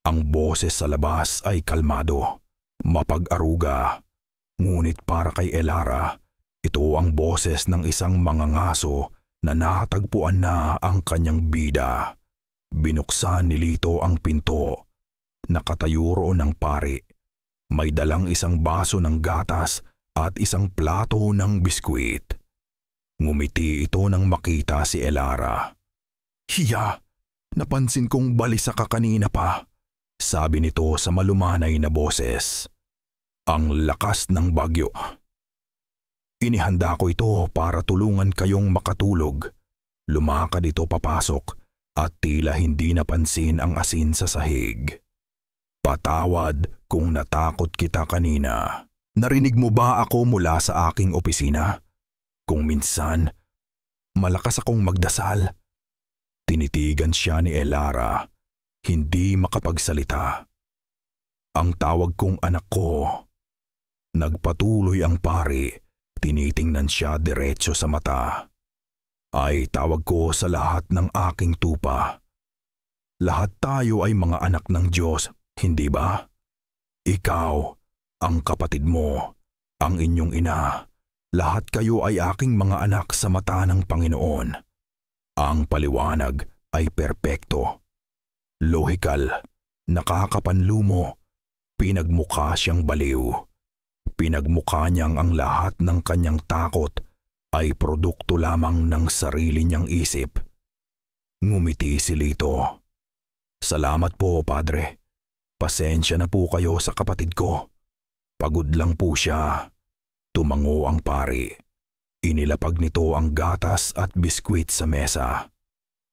Ang boses sa labas ay kalmado, mapag-aruga. Ngunit para kay Elara, ito ang boses ng isang mangangaso na natagpuan na ang kanyang bida. Binuksan ni Lito ang pinto. Nakatayo roon ang pari. May dalang isang baso ng gatas at isang plato ng biskwit. Ngumiti ito nang makita si Elara. Hiya, napansin kong balisa ka kanina pa, sabi nito sa malumanay na boses. Ang lakas ng bagyo. Inihanda ko ito para tulungan kayong makatulog. Lumakad ito papasok at tila hindi napansin ang asin sa sahig. Patawad kung natakot kita kanina. Narinig mo ba ako mula sa aking opisina? Kung minsan, malakas akong magdasal. Tinitigan siya ni Elara, hindi makapagsalita. Ang tawag kong anak ko. Nagpatuloy ang pari. Tinitingnan siya diretso sa mata. Ay tawag ko sa lahat ng aking tupa. Lahat tayo ay mga anak ng Diyos, hindi ba? Ikaw, ang kapatid mo, ang inyong ina, lahat kayo ay aking mga anak sa mata ng Panginoon. Ang paliwanag ay perpekto. Lohikal, nakakapanlumo, Pinagmukha siyang baliw. Pinagmukha niyang ang lahat ng kanyang takot ay produkto lamang ng sarili niyang isip. Ngumiti si Lito. "Salamat po, Padre. Pasensya na po kayo sa kapatid ko. Pagod lang po siya." Tumango ang pari. Inilapag nito ang gatas at biskwit sa mesa.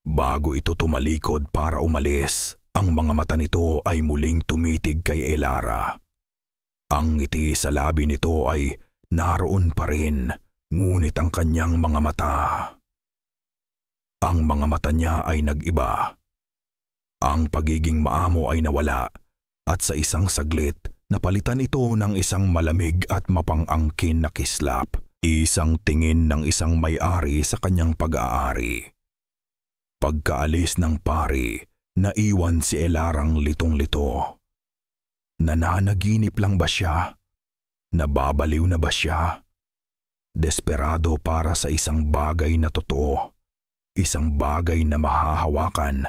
Bago ito tumalikod para umalis, ang mga mata nito ay muling tumitig kay Elara. Ang ngiti sa labi nito ay naroon pa rin, ngunit ang kanyang mga mata. Ang mga mata niya ay nag-iba. Ang pagiging maamo ay nawala at sa isang saglit, napalitan ito ng isang malamig at mapang-angkin na kislap. Isang tingin ng isang may-ari sa kanyang pag-aari. Pagkaalis ng pari, naiwan si Elarang litong-lito. Nananaginip lang ba siya? Nababaliw na ba siya? Desperado para sa isang bagay na totoo, isang bagay na mahahawakan,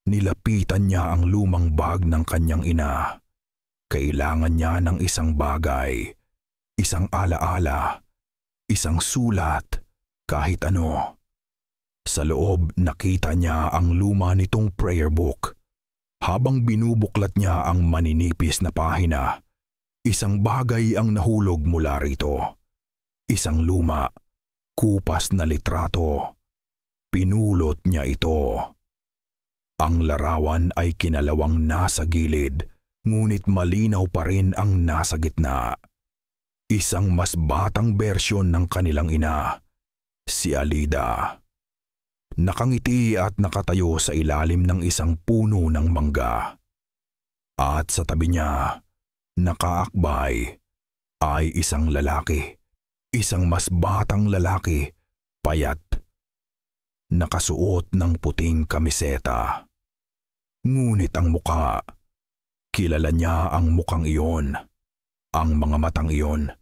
nilapitan niya ang lumang bag ng kanyang ina. Kailangan niya ng isang bagay, isang alaala, isang sulat, kahit ano. Sa loob nakita niya ang luma nitong prayer book. Habang binubuklat niya ang maninipis na pahina, isang bagay ang nahulog mula rito. Isang luma, kupas na litrato. Pinulot niya ito. Ang larawan ay kinalawang nasa gilid, ngunit malinaw pa rin ang nasa gitna. Isang mas batang bersyon ng kanilang ina, si Alida. Nakangiti at nakatayo sa ilalim ng isang puno ng mangga. At sa tabi niya, nakaakbay, ay isang lalaki, isang mas batang lalaki, payat. Nakasuot ng puting kamiseta. Ngunit ang mukha, kilala niya ang mukhang iyon. Ang mga matang iyon,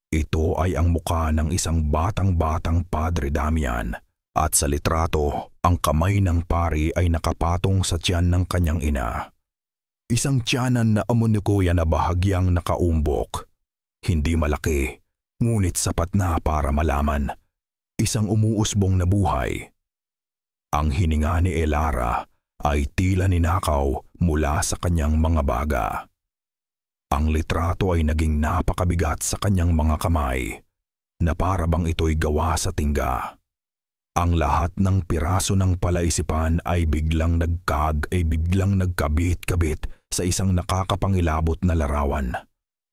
ito ay ang mukha ng isang batang-batang Padre Damian at sa litrato, ang kamay ng pari ay nakapatong sa tiyan ng kanyang ina. Isang tiyanan na amunikuya na bahagyang nakaumbok. Hindi malaki, ngunit sapat na para malaman. Isang umuusbong na buhay. Ang hininga ni Elara ay tila ninakaw mula sa kanyang mga baga. Ang litrato ay naging napakabigat sa kanyang mga kamay, na para bang ito'y gawa sa tingga. Ang lahat ng piraso ng palaisipan ay biglang nagkabit-kabit sa isang nakakapangilabot na larawan.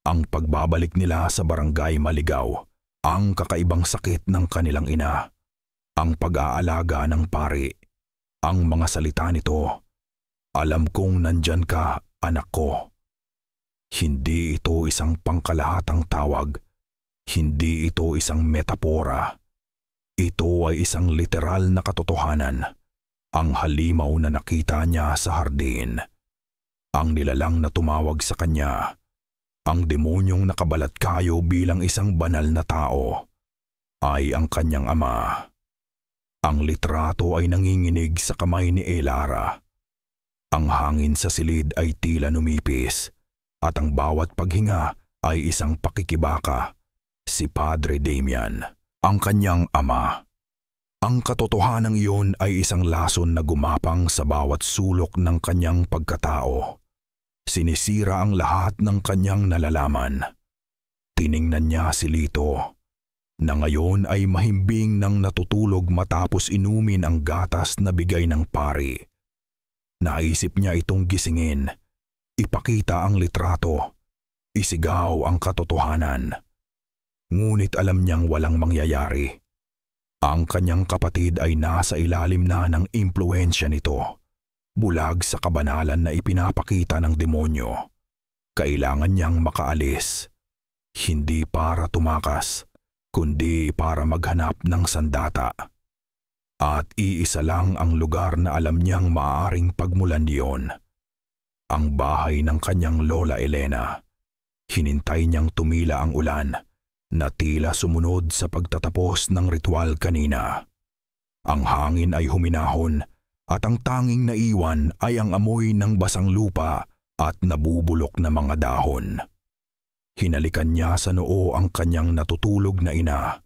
Ang pagbabalik nila sa barangay Maligaw, ang kakaibang sakit ng kanilang ina, ang pag-aalaga ng pari, ang mga salita nito, "Alam kong nandyan ka, anak ko." Hindi ito isang pangkalahatang tawag. Hindi ito isang metapora. Ito ay isang literal na katotohanan. Ang halimaw na nakita niya sa hardin. Ang nilalang na tumawag sa kanya. Ang demonyong nakabalatkayo bilang isang banal na tao. Ay ang kanyang ama. Ang litrato ay nanginginig sa kamay ni Elara. Ang hangin sa silid ay tila numipis. At ang bawat paghinga ay isang pakikibaka, si Padre Damian, ang kanyang ama. Ang katotohanan iyon ay isang lason na gumapang sa bawat sulok ng kanyang pagkatao. Sinisira ang lahat ng kanyang nalalaman. Tiningnan niya si Lito, na ngayon ay mahimbing nang natutulog matapos inumin ang gatas na bigay ng pari. Naisip niya itong gisingin. Ipakita ang litrato, isigaw ang katotohanan. Ngunit alam niyang walang mangyayari. Ang kanyang kapatid ay nasa ilalim na ng impluwensya nito, bulag sa kabanalan na ipinapakita ng demonyo. Kailangan niyang makaalis, hindi para tumakas, kundi para maghanap ng sandata. At iisa lang ang lugar na alam niyang maaaring pagmulan diyon. Ang bahay ng kanyang lola Elena. Hinintay niyang tumila ang ulan na tila sumunod sa pagtatapos ng ritual kanina. Ang hangin ay huminahon at ang tanging naiwan ay ang amoy ng basang lupa at nabubulok na mga dahon. Hinalikan niya sa noo ang kanyang natutulog na ina,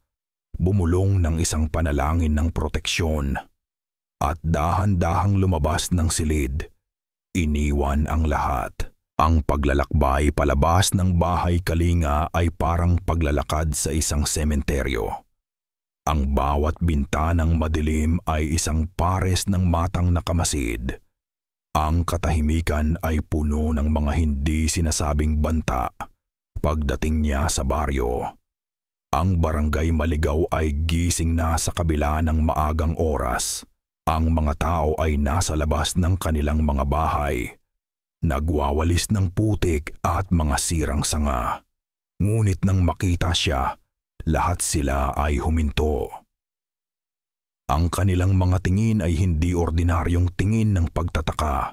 bumulong ng isang panalangin ng proteksyon, at dahan-dahang lumabas ng silid. Iniwan ang lahat. Ang paglalakbay palabas ng bahay Kalinga ay parang paglalakad sa isang sementeryo. Ang bawat bintanang madilim ay isang pares ng matang nakamasid. Ang katahimikan ay puno ng mga hindi sinasabing banta. Pagdating niya sa baryo, ang barangay Maligaw ay gising na sa kabila ng maagang oras. Ang mga tao ay nasa labas ng kanilang mga bahay, nagwawalis ng putik at mga sirang sanga. Ngunit nang makita siya, lahat sila ay huminto. Ang kanilang mga tingin ay hindi ordinaryong tingin ng pagtataka.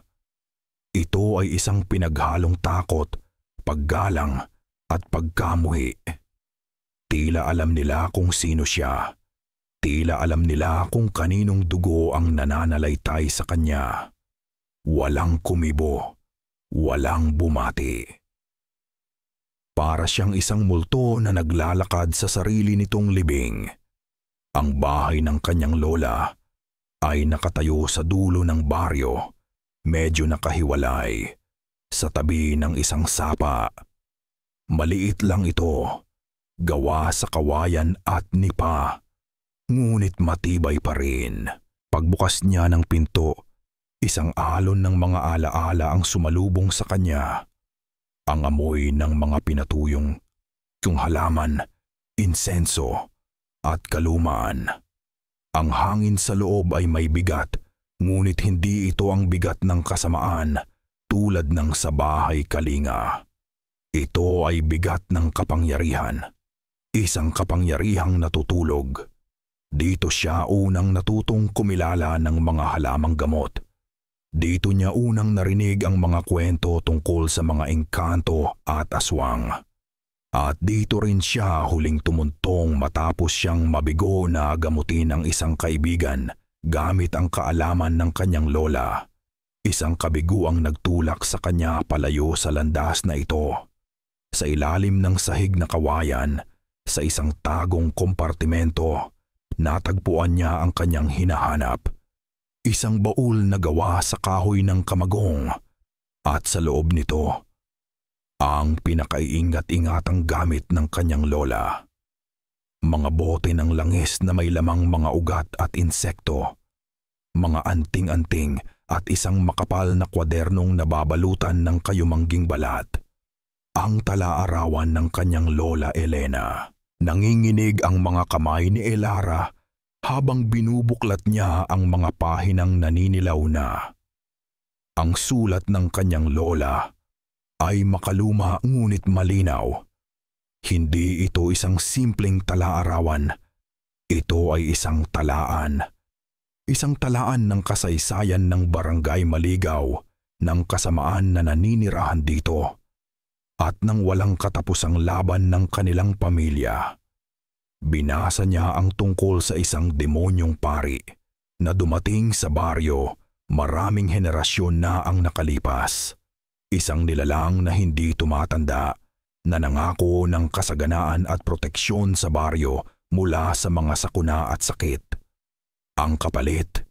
Ito ay isang pinaghalong takot, paggalang at pagkamuhi. Tila alam nila kung sino siya. Tila alam nila kung kaninong dugo ang nananalaytay sa kanya. Walang kumibo, walang bumati. Para siyang isang multo na naglalakad sa sarili nitong libing. Ang bahay ng kanyang lola ay nakatayo sa dulo ng baryo, medyo nakahiwalay, sa tabi ng isang sapa. Maliit lang ito, gawa sa kawayan at nipa. Ngunit matibay pa rin. Pagbukas niya ng pinto, isang alon ng mga alaala ang sumalubong sa kanya. Ang amoy ng mga pinatuyong halaman, insenso at kalumaan. Ang hangin sa loob ay may bigat, ngunit hindi ito ang bigat ng kasamaan tulad ng sa bahay Kalinga. Ito ay bigat ng kapangyarihan, isang kapangyarihang natutulog. Dito siya unang natutong kumilala ng mga halamang gamot. Dito niya unang narinig ang mga kwento tungkol sa mga engkanto at aswang. At dito rin siya huling tumuntong matapos siyang mabigo na gamutin ng isang kaibigan gamit ang kaalaman ng kanyang lola. Isang kabiguang nagtulak sa kanya palayo sa landas na ito. Sa ilalim ng sahig na kawayan, sa isang tagong kompartimento, natagpuan niya ang kanyang hinahanap. Isang baul na gawa sa kahoy ng kamagong, at sa loob nito, ang pinakaiingat-ingatang gamit ng kanyang lola. Mga bote ng langis na may lamang mga ugat at insekto, mga anting-anting at isang makapal na kwadernong nababalutan ng kayumangging balat. Ang tala-arawan ng kanyang lola Elena. Nanginginig ang mga kamay ni Elara habang binubuklat niya ang mga pahinang naninilaw na. Ang sulat ng kanyang lola ay makaluma ngunit malinaw. Hindi ito isang simpleng tala-arawan. Ito ay isang talaan. Isang talaan ng kasaysayan ng Barangay Maligaw, ng kasamaan na naninirahan dito, at ng walang katapusang laban ng kanilang pamilya. Binasa niya ang tungkol sa isang demonyong pari na dumating sa baryo maraming henerasyon na ang nakalipas. Isang nilalang na hindi tumatanda, na nangako ng kasaganaan at proteksyon sa baryo mula sa mga sakuna at sakit. Ang kapalit,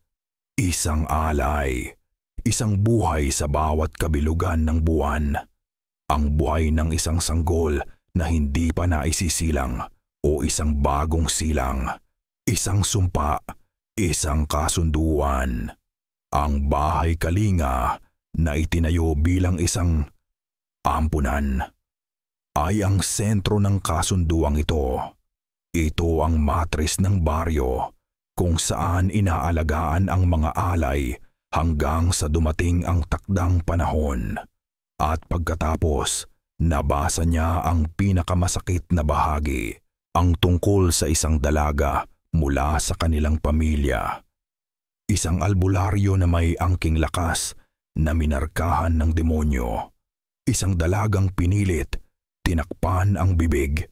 isang alay, isang buhay sa bawat kabilugan ng buwan. Ang buhay ng isang sanggol na hindi pa naisisilang o isang bagong silang, isang sumpa, isang kasunduan. Ang bahay Kalinga na itinayo bilang isang ampunan ay ang sentro ng kasunduang ito. Ito ang matris ng baryo kung saan inaalagaan ang mga alay hanggang sa dumating ang takdang panahon. At pagkatapos, nabasa niya ang pinakamasakit na bahagi, ang tungkol sa isang dalaga mula sa kanilang pamilya. Isang albularyo na may angking lakas na minarkahan ng demonyo. Isang dalagang pinilit, tinakpan ang bibig,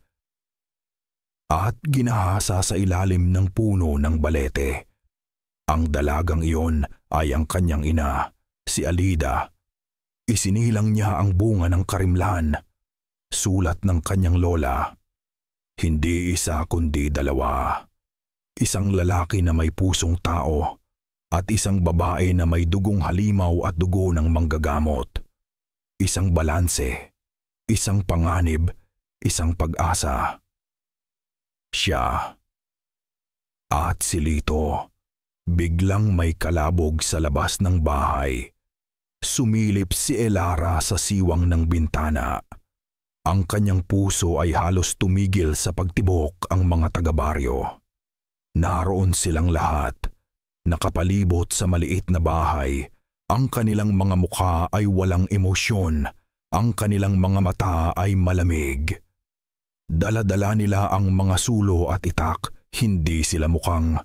at ginahasa sa ilalim ng puno ng balete. Ang dalagang iyon ay ang kanyang ina, si Alida. Isinilang niya ang bunga ng karimlan, sulat ng kanyang lola. Hindi isa kundi dalawa. Isang lalaki na may pusong tao at isang babae na may dugong halimaw at dugo ng manggagamot. Isang balanse, isang panganib, isang pag-asa. Siya at si Lito, biglang may kalabog sa labas ng bahay. Sumilip si Elara sa siwang ng bintana. Ang kanyang puso ay halos tumigil sa pagtibok ang mga taga-baryo. Naroon silang lahat, nakapalibot sa maliit na bahay. Ang kanilang mga mukha ay walang emosyon, ang kanilang mga mata ay malamig. Dala-dala nila ang mga sulo at itak, hindi sila mukhang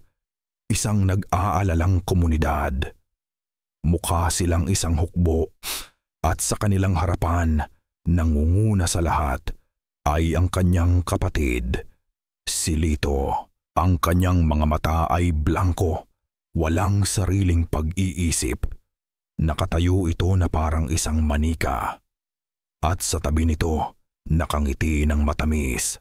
isang nag-aalalang komunidad. Mukha silang isang hukbo at sa kanilang harapan, nangunguna sa lahat, ay ang kanyang kapatid, si Lito. Ang kanyang mga mata ay blanko, walang sariling pag-iisip. Nakatayo ito na parang isang manika. At sa tabi nito, nakangiti ng matamis.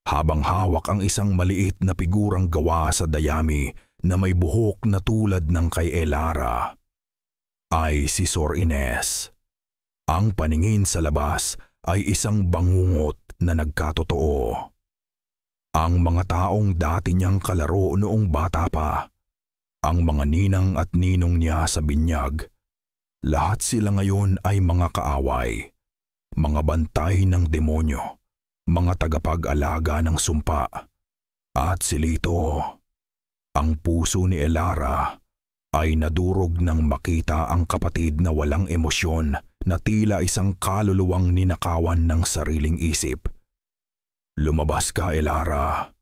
Habang hawak ang isang maliit na figurang gawa sa dayami na may buhok na tulad ng kay Elara, ay si Sor Ines. Ang paningin sa labas ay isang bangungot na nagkatotoo. Ang mga taong dati niyang kalaro noong bata pa, ang mga ninang at ninong niya sa binyag, lahat sila ngayon ay mga kaaway, mga bantay ng demonyo, mga tagapag-alaga ng sumpa. At si Lito, ang puso ni Elara, ay nadurog nang makita ang kapatid na walang emosyon, na tila isang kaluluwang ninakawan ng sariling isip. "Lumabas ka, Elara."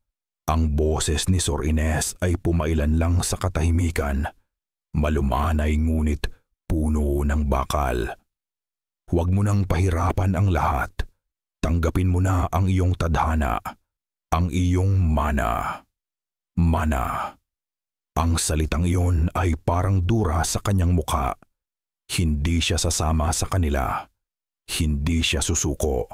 Ang boses ni Sor Ines ay pumailan lang sa katahimikan, malumanay ngunit puno ng bakal. "Huwag mo nang pahirapan ang lahat. Tanggapin mo na ang iyong tadhana, ang iyong mana." Mana. Ang salitang iyon ay parang dura sa kanyang muka. Hindi siya sasama sa kanila. Hindi siya susuko.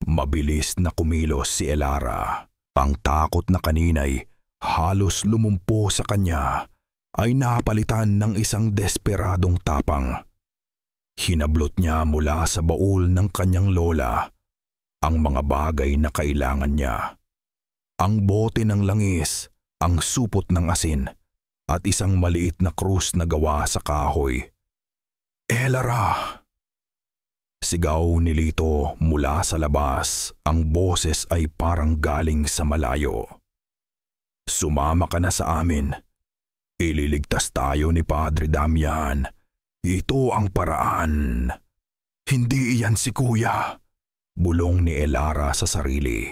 Mabilis na kumilos si Elara. Ang takot na kanina'y halos lumumpo sa kanya ay napalitan ng isang desperadong tapang. Hinablot niya mula sa baul ng kanyang lola ang mga bagay na kailangan niya. Ang bote ng langis, ang supot ng asin, at isang maliit na krus na gawa sa kahoy. "Elara!" Sigaw ni Lito mula sa labas, ang boses ay parang galing sa malayo. "Sumama ka na sa amin. Ililigtas tayo ni Padre Damian. Ito ang paraan." "Hindi iyan si Kuya," bulong ni Elara sa sarili.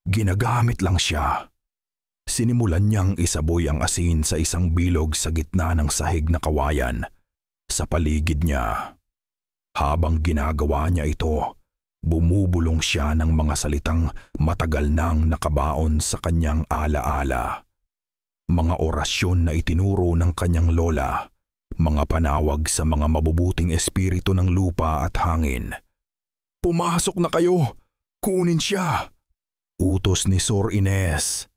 "Ginagamit lang siya." Sinimulan niyang isaboy ang asin sa isang bilog sa gitna ng sahig na kawayan sa paligid niya. Habang ginagawa niya ito, bumubulong siya ng mga salitang matagal nang nakabaon sa kanyang alaala. Mga orasyon na itinuro ng kanyang lola, mga panawag sa mga mabubuting espiritu ng lupa at hangin. "Pumasok na kayo! Kunin siya!" utos ni Sor Ines.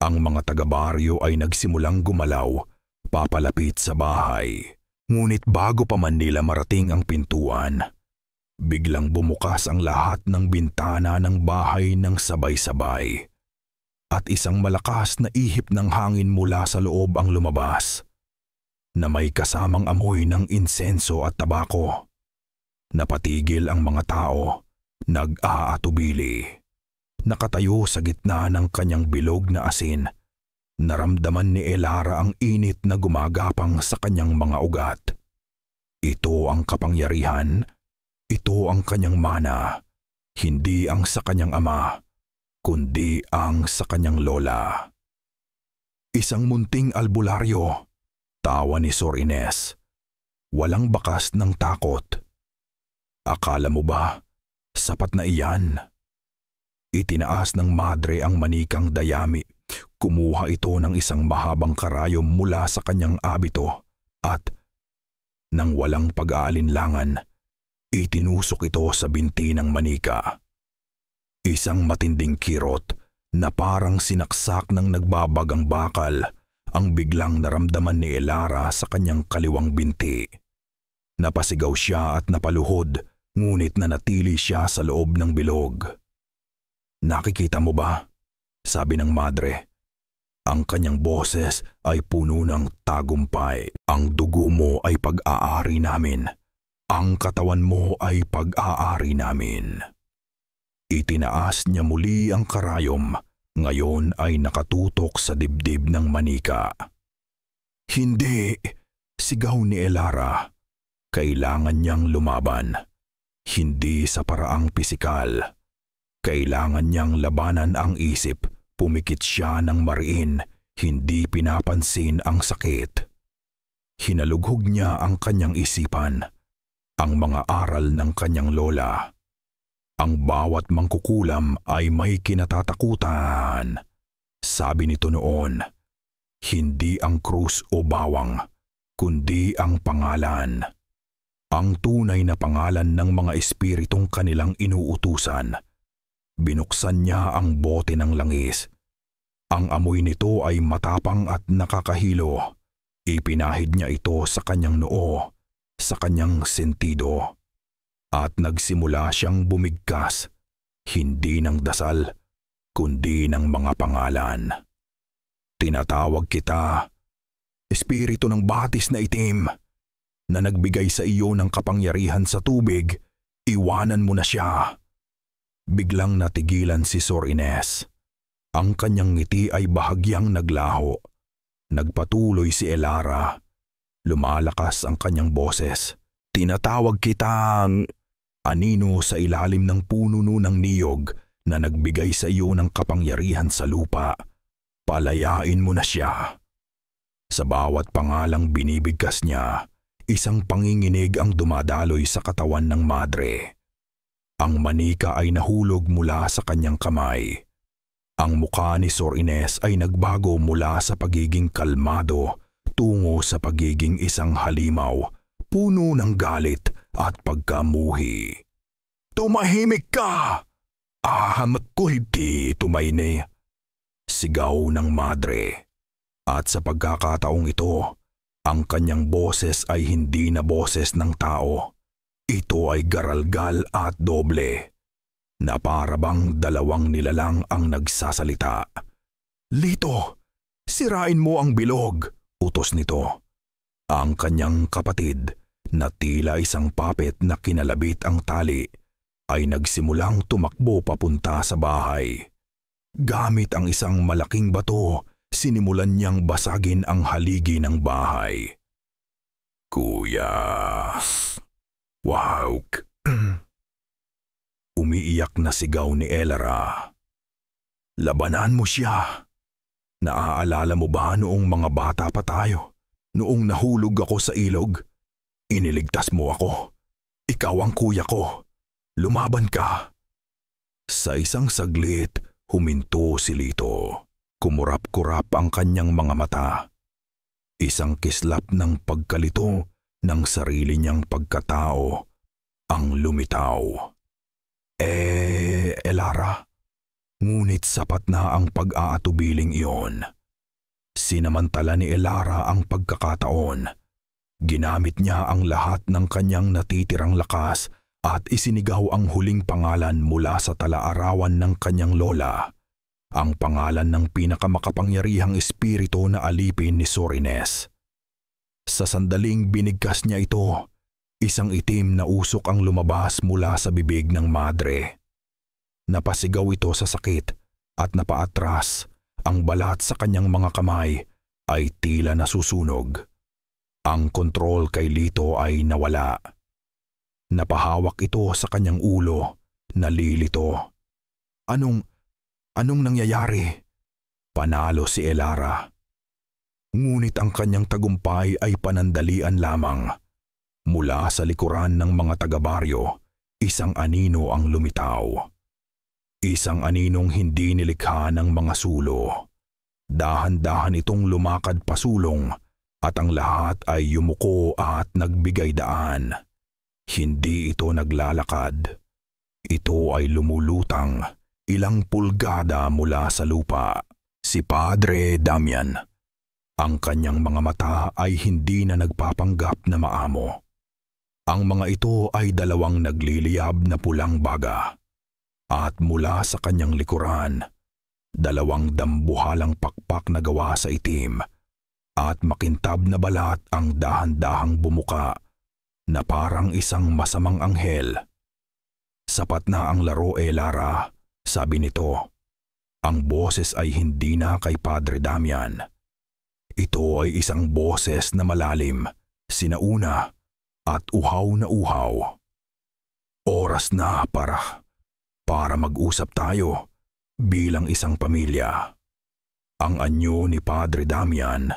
Ang mga taga-baryo ay nagsimulang gumalaw, papalapit sa bahay. Ngunit bago pa man nila marating ang pintuan, biglang bumukas ang lahat ng bintana ng bahay ng sabay-sabay. At isang malakas na ihip ng hangin mula sa loob ang lumabas, na may kasamang amoy ng insenso at tabako. Napatigil ang mga tao, nag-aatubili. Nakatayo sa gitna ng kanyang bilog na asin, naramdaman ni Elara ang init na gumagapang sa kanyang mga ugat. Ito ang kapangyarihan, ito ang kanyang mana, hindi ang sa kanyang ama, kundi ang sa kanyang lola. "Isang munting albularyo," tawa ni Sor Ines. Walang bakas ng takot. "Akala mo ba, sapat na iyan?" Itinaas ng madre ang manikang dayami. Kumuha ito ng isang mahabang karayom mula sa kanyang abito at Nang walang pag-aalinlangan, itinusok ito sa binti ng manika. Isang matinding kirot na parang sinaksak ng nagbabagang bakal ang biglang naramdaman ni Elara sa kanyang kaliwang binti. Napasigaw siya at napaluhod, ngunit nanatili siya sa loob ng bilog. "Nakikita mo ba?" sabi ng madre. Ang kanyang boses ay puno ng tagumpay. "Ang dugo mo ay pag-aari namin. Ang katawan mo ay pag-aari namin." Itinaas niya muli ang karayom. Ngayon ay nakatutok sa dibdib ng manika. "Hindi!" sigaw ni Elara. Kailangan niyang lumaban. Hindi sa paraang pisikal. Kailangan niyang labanan ang isip. Pumikit siya ng mariin, hindi pinapansin ang sakit. Hinalughog niya ang kanyang isipan, ang mga aral ng kanyang lola. Ang bawat mangkukulam ay may kinatatakutan. Sabi nito noon, hindi ang krus o bawang, kundi ang pangalan. Ang tunay na pangalan ng mga espiritong kanilang inuutusan. Binuksan niya ang bote ng langis. Ang amoy nito ay matapang at nakakahilo. Ipinahid niya ito sa kanyang noo, sa kanyang sentido. At nagsimula siyang bumigkas, hindi ng dasal, kundi ng mga pangalan. "Tinatawag kita, espiritu ng batis na itim, na nagbigay sa iyo ng kapangyarihan sa tubig, iwanan mo na siya." Biglang natigilan si Sor Ines. Ang kanyang ngiti ay bahagyang naglaho. Nagpatuloy si Elara. Lumalakas ang kanyang boses. "Tinatawag kitang..." Anino sa ilalim ng pununo ng niyog na nagbigay sa iyo ng kapangyarihan sa lupa. Palayain mo na siya. Sa bawat pangalang binibigkas niya, isang panginginig ang dumadaloy sa katawan ng madre. Ang manika ay nahulog mula sa kanyang kamay. Ang mukha ni Sor Ines ay nagbago mula sa pagiging kalmado tungo sa pagiging isang halimaw, puno ng galit at pagkamuhi. "Tumahimik ka! Ahamat ko hindi tumayne!" sigaw ng madre. At sa pagkakataong ito, ang kanyang boses ay hindi na boses ng tao. Ito ay garalgal at doble, na para bang dalawang nilalang ang nagsasalita. "Lito, sirain mo ang bilog," utos nito. Ang kanyang kapatid, na tila isang puppet na kinalabit ang tali, ay nagsimulang tumakbo papunta sa bahay. Gamit ang isang malaking bato, sinimulan niyang basagin ang haligi ng bahay. "Kuya, wow!" Umiiyak na sigaw ni Elara. "Labanan mo siya. Naaalala mo ba noong mga bata pa tayo? Noong nahulog ako sa ilog? Iniligtas mo ako. Ikaw ang kuya ko. Lumaban ka." Sa isang saglit, huminto si Lito. Kumurap-kurap ang kanyang mga mata. Isang kislap ng pagkalito ng sarili niyang pagkatao ang lumitaw. Elara, ngunit sapat na ang pag-aatubiling iyon. Sinamantala ni Elara ang pagkakataon. Ginamit niya ang lahat ng kanyang natitirang lakas at isinigaw ang huling pangalan mula sa talaarawan ng kanyang lola. Ang pangalan ng pinakamakapangyarihang espiritu na alipin ni Sor Ines. Sa sandaling binigkas niya ito, isang itim na usok ang lumabas mula sa bibig ng madre. Napasigaw ito sa sakit at napaatras. Ang balat sa kanyang mga kamay ay tila nasusunog. Ang kontrol kay Lito ay nawala. Napahawak ito sa kanyang ulo, nalilito. Anong nangyayari? Panalo si Elara. Ngunit ang kanyang tagumpay ay panandalian lamang. Mula sa likuran ng mga taga-baryo, isang anino ang lumitaw. Isang aninong hindi nilikha ng mga sulo. Dahan-dahan itong lumakad pasulong, at ang lahat ay yumuko at nagbigay daan. Hindi ito naglalakad. Ito ay lumulutang ilang pulgada mula sa lupa. Si Padre Damian. Ang kanyang mga mata ay hindi na nagpapanggap na maamo. Ang mga ito ay dalawang nagliliyab na pulang baga. At mula sa kanyang likuran, dalawang dambuhalang pakpak na gawa sa itim at makintab na balat ang dahan-dahang bumuka na parang isang masamang anghel. Sapat na ang laro, Lara, sabi nito. Ang boses ay hindi na kay Padre Damian. Ito ay isang boses na malalim, sinauna at uhaw na uhaw. Oras na para mag-usap tayo bilang isang pamilya. Ang anyo ni Padre Damian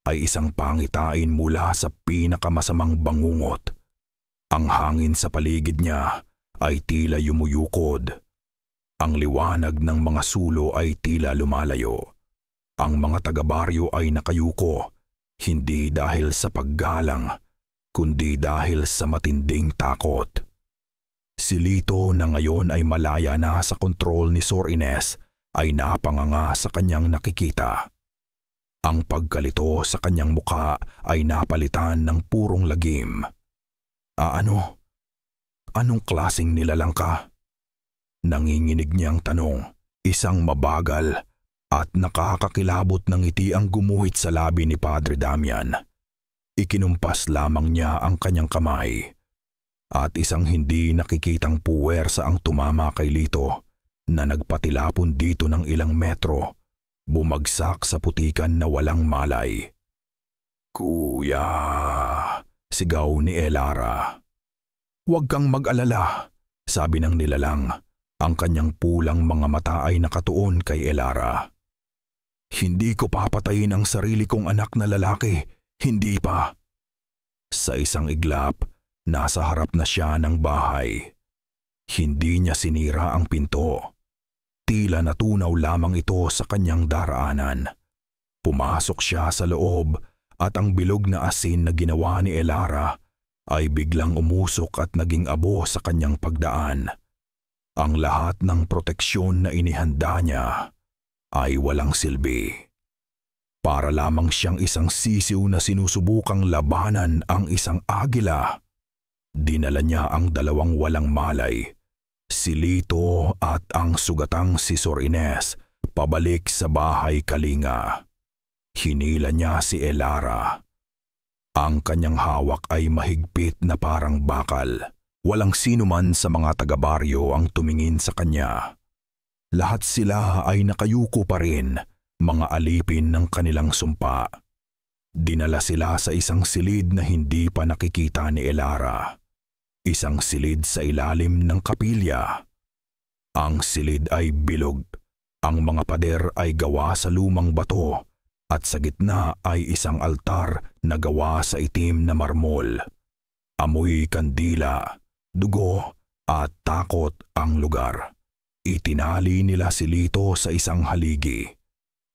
ay isang pangitain mula sa pinakamasamang bangungot. Ang hangin sa paligid niya ay tila yumuyukod. Ang liwanag ng mga sulo ay tila lumalayo. Ang mga taga-baryo ay nakayuko, hindi dahil sa paggalang, kundi dahil sa matinding takot. Si Lito na ngayon ay malaya na sa kontrol ni Sor Ines ay napanganga sa kanyang nakikita. Ang pagkalito sa kanyang muka ay napalitan ng purong lagim. Anong klaseng nilalang ka? Nanginginig niyang tanong, isang mabagal at nakakakilabot ng ngiti ang gumuhit sa labi ni Padre Damian. Ikinumpas lamang niya ang kanyang kamay at isang hindi nakikitang puwersa ang tumama kay Lito na nagpatilapon dito ng ilang metro, bumagsak sa putikan na walang malay. "Kuya," sigaw ni Elara. "Huwag kang mag-alala," sabi ng nilalang. Ang kanyang pulang mga mata ay nakatuon kay Elara. "Hindi ko papatayin ang sarili kong anak na lalaki, hindi pa." Sa isang iglap, nasa harap na siya ng bahay. Hindi niya sinira ang pinto. Tila natunaw lamang ito sa kanyang daraanan. Pumasok siya sa loob at ang bilog na asin na ginawa ni Elara ay biglang umusok at naging abo sa kanyang pagdaan. Ang lahat ng proteksyon na inihanda niya ay walang silbi. Para lamang siyang isang sisiw na sinusubukang labanan ang isang agila. Dinala niya ang dalawang walang malay, si Lito at ang sugatang si Sor Ines, pabalik sa bahay Kalinga. Hinila niya si Elara. Ang kanyang hawak ay mahigpit na parang bakal. Walang sino man sa mga taga-baryo ang tumingin sa kanya. Lahat sila ay nakayuko pa rin, mga alipin ng kanilang sumpa. Dinala sila sa isang silid na hindi pa nakikita ni Elara. Isang silid sa ilalim ng kapilya. Ang silid ay bilog. Ang mga pader ay gawa sa lumang bato at sa gitna ay isang altar na gawa sa itim na marmol. Amoy kandila, dugo at takot ang lugar. Itinali nila si Lito sa isang haligi.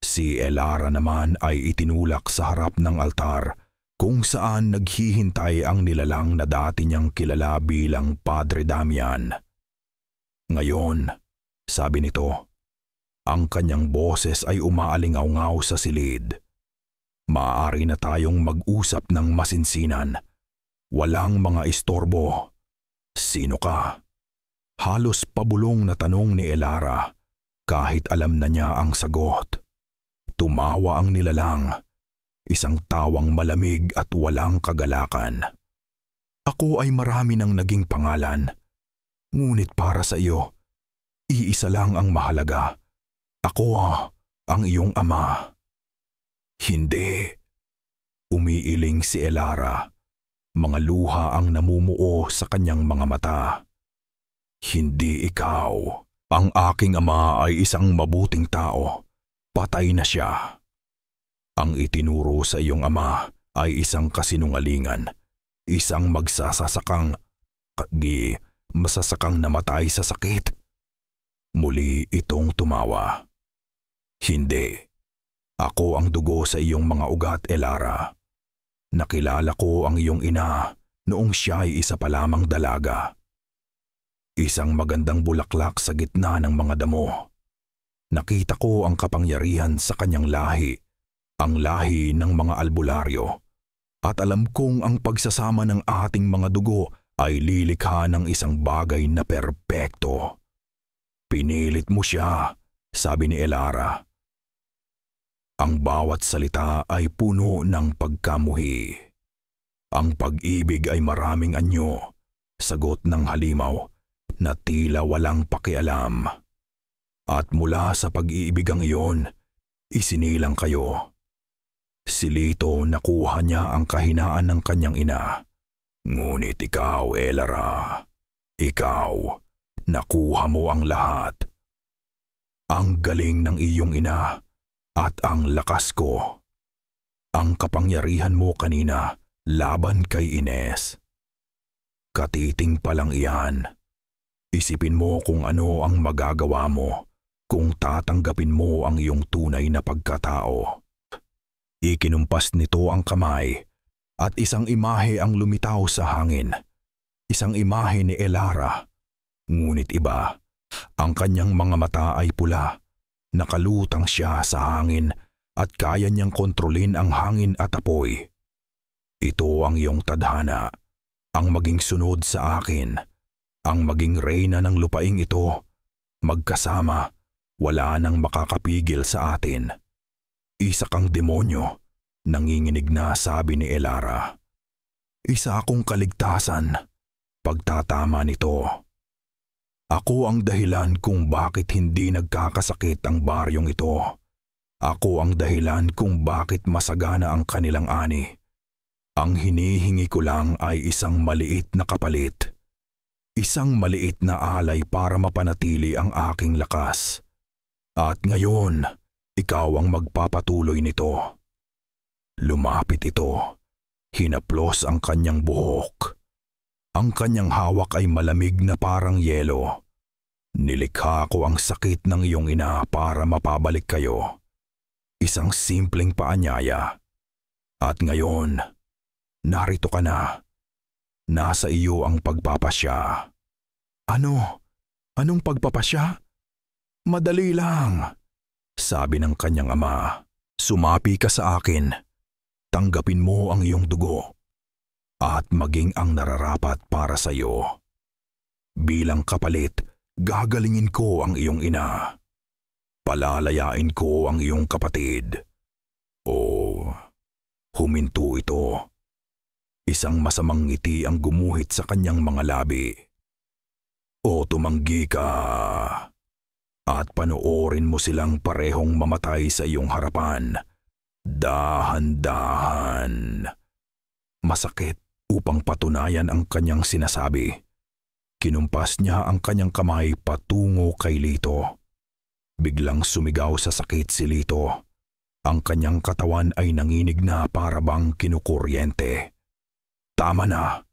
Si Elara naman ay itinulak sa harap ng altar kung saan naghihintay ang nilalang na dati niyang kilala bilang Padre Damian. Ngayon, sabi nito, ang kanyang boses ay umaalingaw-ngaw sa silid. Maaari na tayong mag-usap ng masinsinan. Walang mga istorbo. Sino ka? Halos pabulong na tanong ni Elara kahit alam na niya ang sagot. Tumawa ang nilalang, isang tawang malamig at walang kagalakan. Ako ay marami ng naging pangalan, ngunit para sa iyo, iisa lang ang mahalaga. Ako ang iyong ama. Hindi. Umiiling si Elara. Mga luha ang namumuo sa kanyang mga mata. Hindi ikaw. Ang aking ama ay isang mabuting tao. Patay na siya. Ang itinuro sa iyong ama ay isang kasinungalingan. Isang masasakang namatay sa sakit. Muli itong tumawa. Hindi. Ako ang dugo sa iyong mga ugat, Elara. Nakilala ko ang iyong ina noong siya ay isa pa lamang dalaga. Isang magandang bulaklak sa gitna ng mga damo. Nakita ko ang kapangyarihan sa kanyang lahi, ang lahi ng mga albularyo. At alam kong ang pagsasama ng ating mga dugo ay lilikha ng isang bagay na perpekto. Pinilit mo siya, sabi ni Elara. Ang bawat salita ay puno ng pagkamuhi. Ang pag-ibig ay maraming anyo, sagot ng halimaw na tila walang pakialam. At mula sa pag-iibigang iyon, isinilang kayo. Si Lito nakuha niya ang kahinaan ng kanyang ina. Ngunit ikaw, Elara, ikaw, nakuha mo ang lahat. Ang galing ng iyong ina at ang lakas ko. Ang kapangyarihan mo kanina laban kay Ines. Katiting pa lang iyan. Isipin mo kung ano ang magagawa mo kung tatanggapin mo ang iyong tunay na pagkatao. Ikinumpas nito ang kamay at isang imahe ang lumitaw sa hangin. Isang imahe ni Elara. Ngunit iba, ang kanyang mga mata ay pula. Nakalutang siya sa hangin at kaya niyang kontrolin ang hangin at apoy. Ito ang iyong tadhana, ang maging sunod sa akin, ang maging reyna ng lupaing ito. Magkasama, wala nang makakapigil sa atin. Isa kang demonyo, nanginginig na sabi ni Elara. Isa akong kaligtasan, pagtatama nito. Ako ang dahilan kung bakit hindi nagkakasakit ang baryong ito. Ako ang dahilan kung bakit masagana ang kanilang ani. Ang hinihingi ko lang ay isang maliit na kapalit. Isang maliit na alay para mapanatili ang aking lakas. At ngayon, ikaw ang magpapatuloy nito. Lumapit ito. Hinaplos ang kanyang buhok. Ang kanyang hawak ay malamig na parang yelo. Nilikha ko ang sakit ng iyong ina para mapabalik kayo. Isang simpleng paanyaya. At ngayon, narito ka na. Nasa iyo ang pagpapasya. Ano? Anong pagpapasya? Madali lang, sabi ng kanyang ama. Sumapi ka sa akin. Tanggapin mo ang iyong dugo. At maging ang nararapat para sa iyo. Bilang kapalit, gagalingin ko ang iyong ina. Palalayain ko ang iyong kapatid. O, huminto ito. Isang masamang ngiti ang gumuhit sa kanyang mga labi. O tumanggi ka. At panoorin mo silang parehong mamatay sa iyong harapan. Dahan-dahan. Masakit upang patunayan ang kanyang sinasabi. Kinumpas niya ang kanyang kamay patungo kay Lito. Biglang sumigaw sa sakit si Lito. Ang kanyang katawan ay nanginig na para bang kinukuryente. Tama na.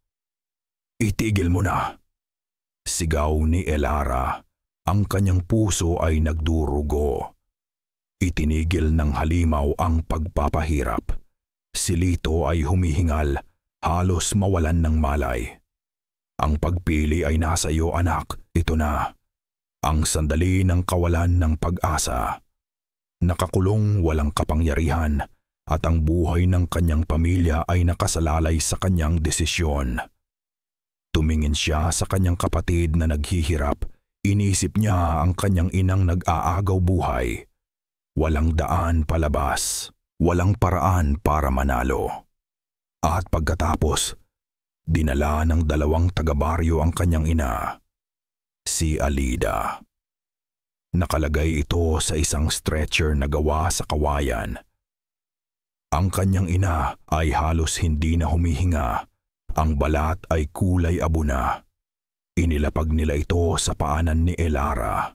Itigil mo na. Sigaw ni Elara. Ang kanyang puso ay nagdurugo. Itinigil ng halimaw ang pagpapahirap. Si Lito ay humihingal, halos mawalan ng malay. Ang pagpili ay nasa iyo, anak. Ito na. Ang sandali ng kawalan ng pag-asa. Nakakulong walang kapangyarihan at ang buhay ng kanyang pamilya ay nakasalalay sa kanyang desisyon. Tumingin siya sa kanyang kapatid na naghihirap. Inisip niya ang kanyang inang nag-aagaw buhay. Walang daan palabas, walang paraan para manalo. At pagkatapos, dinala ng 2 taga-baryo ang kanyang ina, si Alida. Nakalagay ito sa isang stretcher na gawa sa kawayan. Ang kanyang ina ay halos hindi na humihinga. Ang balat ay kulay abo na. Inilapag nila ito sa paanan ni Elara.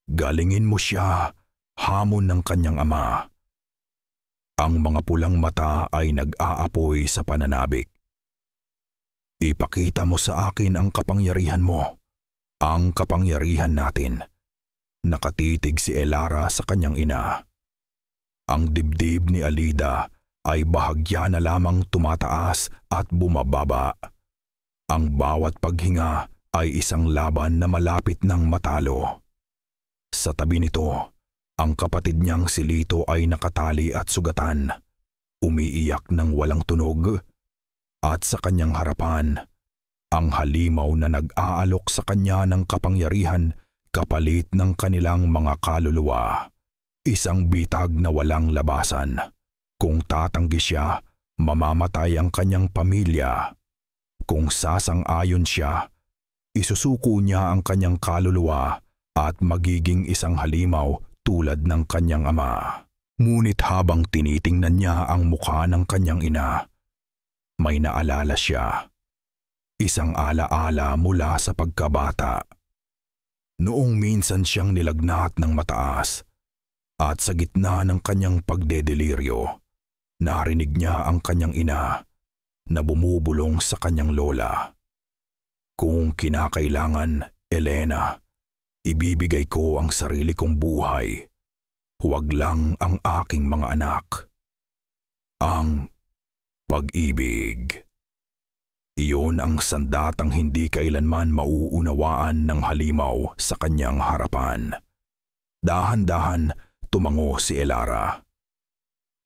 Galingin mo siya, hamon ng kanyang ama. Ang mga pulang mata ay nag-aapoy sa pananabik. Ipakita mo sa akin ang kapangyarihan mo, ang kapangyarihan natin. Nakatitig si Elara sa kanyang ina. Ang dibdib ni Alida ay bahagya na lamang tumataas at bumababa. Ang bawat paghinga ay isang laban na malapit ng matalo. Sa tabi nito, ang kapatid niyang si Lito ay nakatali at sugatan, umiiyak ng walang tunog, at sa kanyang harapan, ang halimaw na nag-aalok sa kanya ng kapangyarihan kapalit ng kanilang mga kaluluwa. Isang bitag na walang labasan. Kung tatanggi siya, mamamatay ang kanyang pamilya. Kung sasang-ayon siya, isusuko niya ang kanyang kaluluwa at magiging isang halimaw tulad ng kanyang ama. Ngunit habang tinitingnan niya ang mukha ng kanyang ina, may naalala siya. Isang alaala mula sa pagkabata. Noong minsan siyang nilagnat ng mataas at sa gitna ng kanyang pagdedeliryo, narinig niya ang kanyang ina na bumubulong sa kanyang lola. Kung kinakailangan, Elena, ibibigay ko ang sarili kong buhay. Huwag lang ang aking mga anak. Ang pag-ibig. Iyon ang sandatang hindi kailanman mauunawaan ng halimaw sa kanyang harapan. Dahan-dahan tumango si Elara.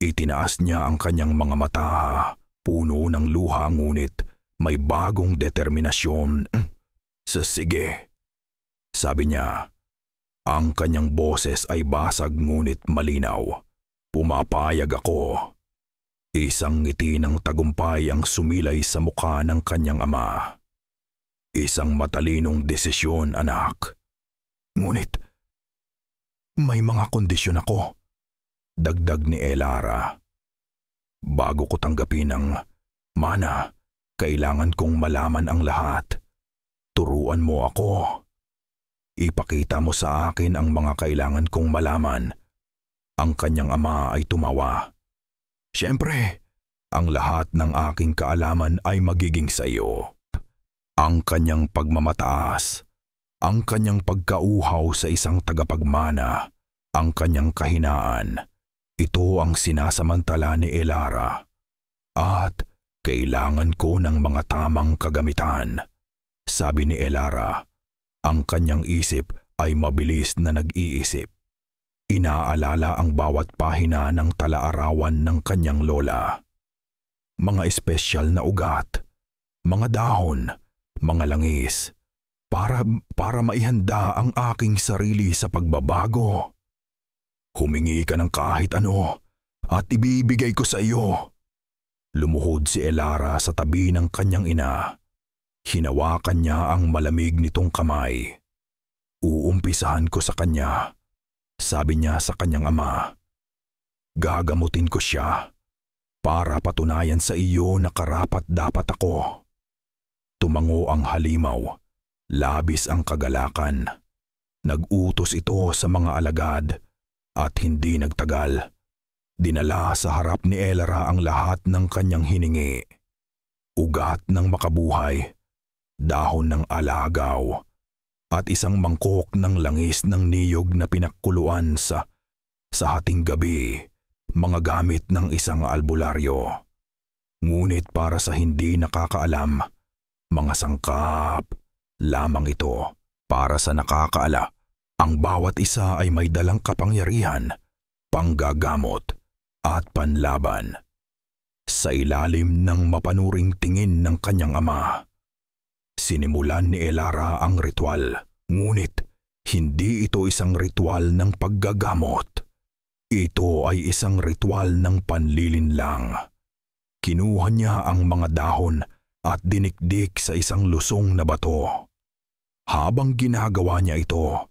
Itinaas niya ang kanyang mga mata, puno ng luha ngunit may bagong determinasyon. Sige, sabi niya. Ang kanyang boses ay basag ngunit malinaw. Pumapayag ako. Isang ngiti ng tagumpay ang sumilay sa mukha ng kanyang ama. Isang matalinong desisyon, anak. Ngunit, may mga kondisyon ako, dagdag ni Elara. Bago ko tanggapin ang mana, kailangan kong malaman ang lahat. Turuan mo ako. Ipakita mo sa akin ang mga kailangan kong malaman. Ang kanyang ama ay tumawa. Siyempre, ang lahat ng aking kaalaman ay magiging sa iyo. Ang kanyang pagmamataas, ang kanyang pagkauhaw sa isang tagapagmana, ang kanyang kahinaan, ito ang sinasamantala ni Elara. At kailangan ko ng mga tamang kagamitan. Sabi ni Elara, ang kanyang isip ay mabilis na nag-iisip. Inaalala ang bawat pahina ng talaarawan ng kanyang lola. Mga espesyal na ugat, mga dahon, mga langis, para maihanda ang aking sarili sa pagbabago. Humingi ka ng kahit ano at ibibigay ko sa iyo. Lumuhod si Elara sa tabi ng kanyang ina. Hinawakan niya ang malamig nitong kamay. Uumpisahan ko sa kanya. Sabi niya sa kanyang ama, gagamutin ko siya para patunayan sa iyo na karapat-dapat ako. Tumango ang halimaw, labis ang kagalakan. Nag-utos ito sa mga alagad at hindi nagtagal. Dinala sa harap ni Elara ang lahat ng kanyang hiningi. Ugat ng makabuhay, dahon ng alagaw, at isang mangkok ng langis ng niyog na pinakuluan sa hating gabi, mga gamit ng isang albularyo. Ngunit para sa hindi nakakaalam, mga sangkap lamang ito. Para sa nakakaala, ang bawat isa ay may dalang kapangyarihan, panggagamot at panlaban. Sa ilalim ng mapanuring tingin ng kanyang ama, sinimulan ni Elara ang ritual, ngunit hindi ito isang ritual ng paggagamot. Ito ay isang ritual ng panlilinlang. Kinuha niya ang mga dahon at dinikdik sa isang lusong na bato. Habang ginagawa niya ito,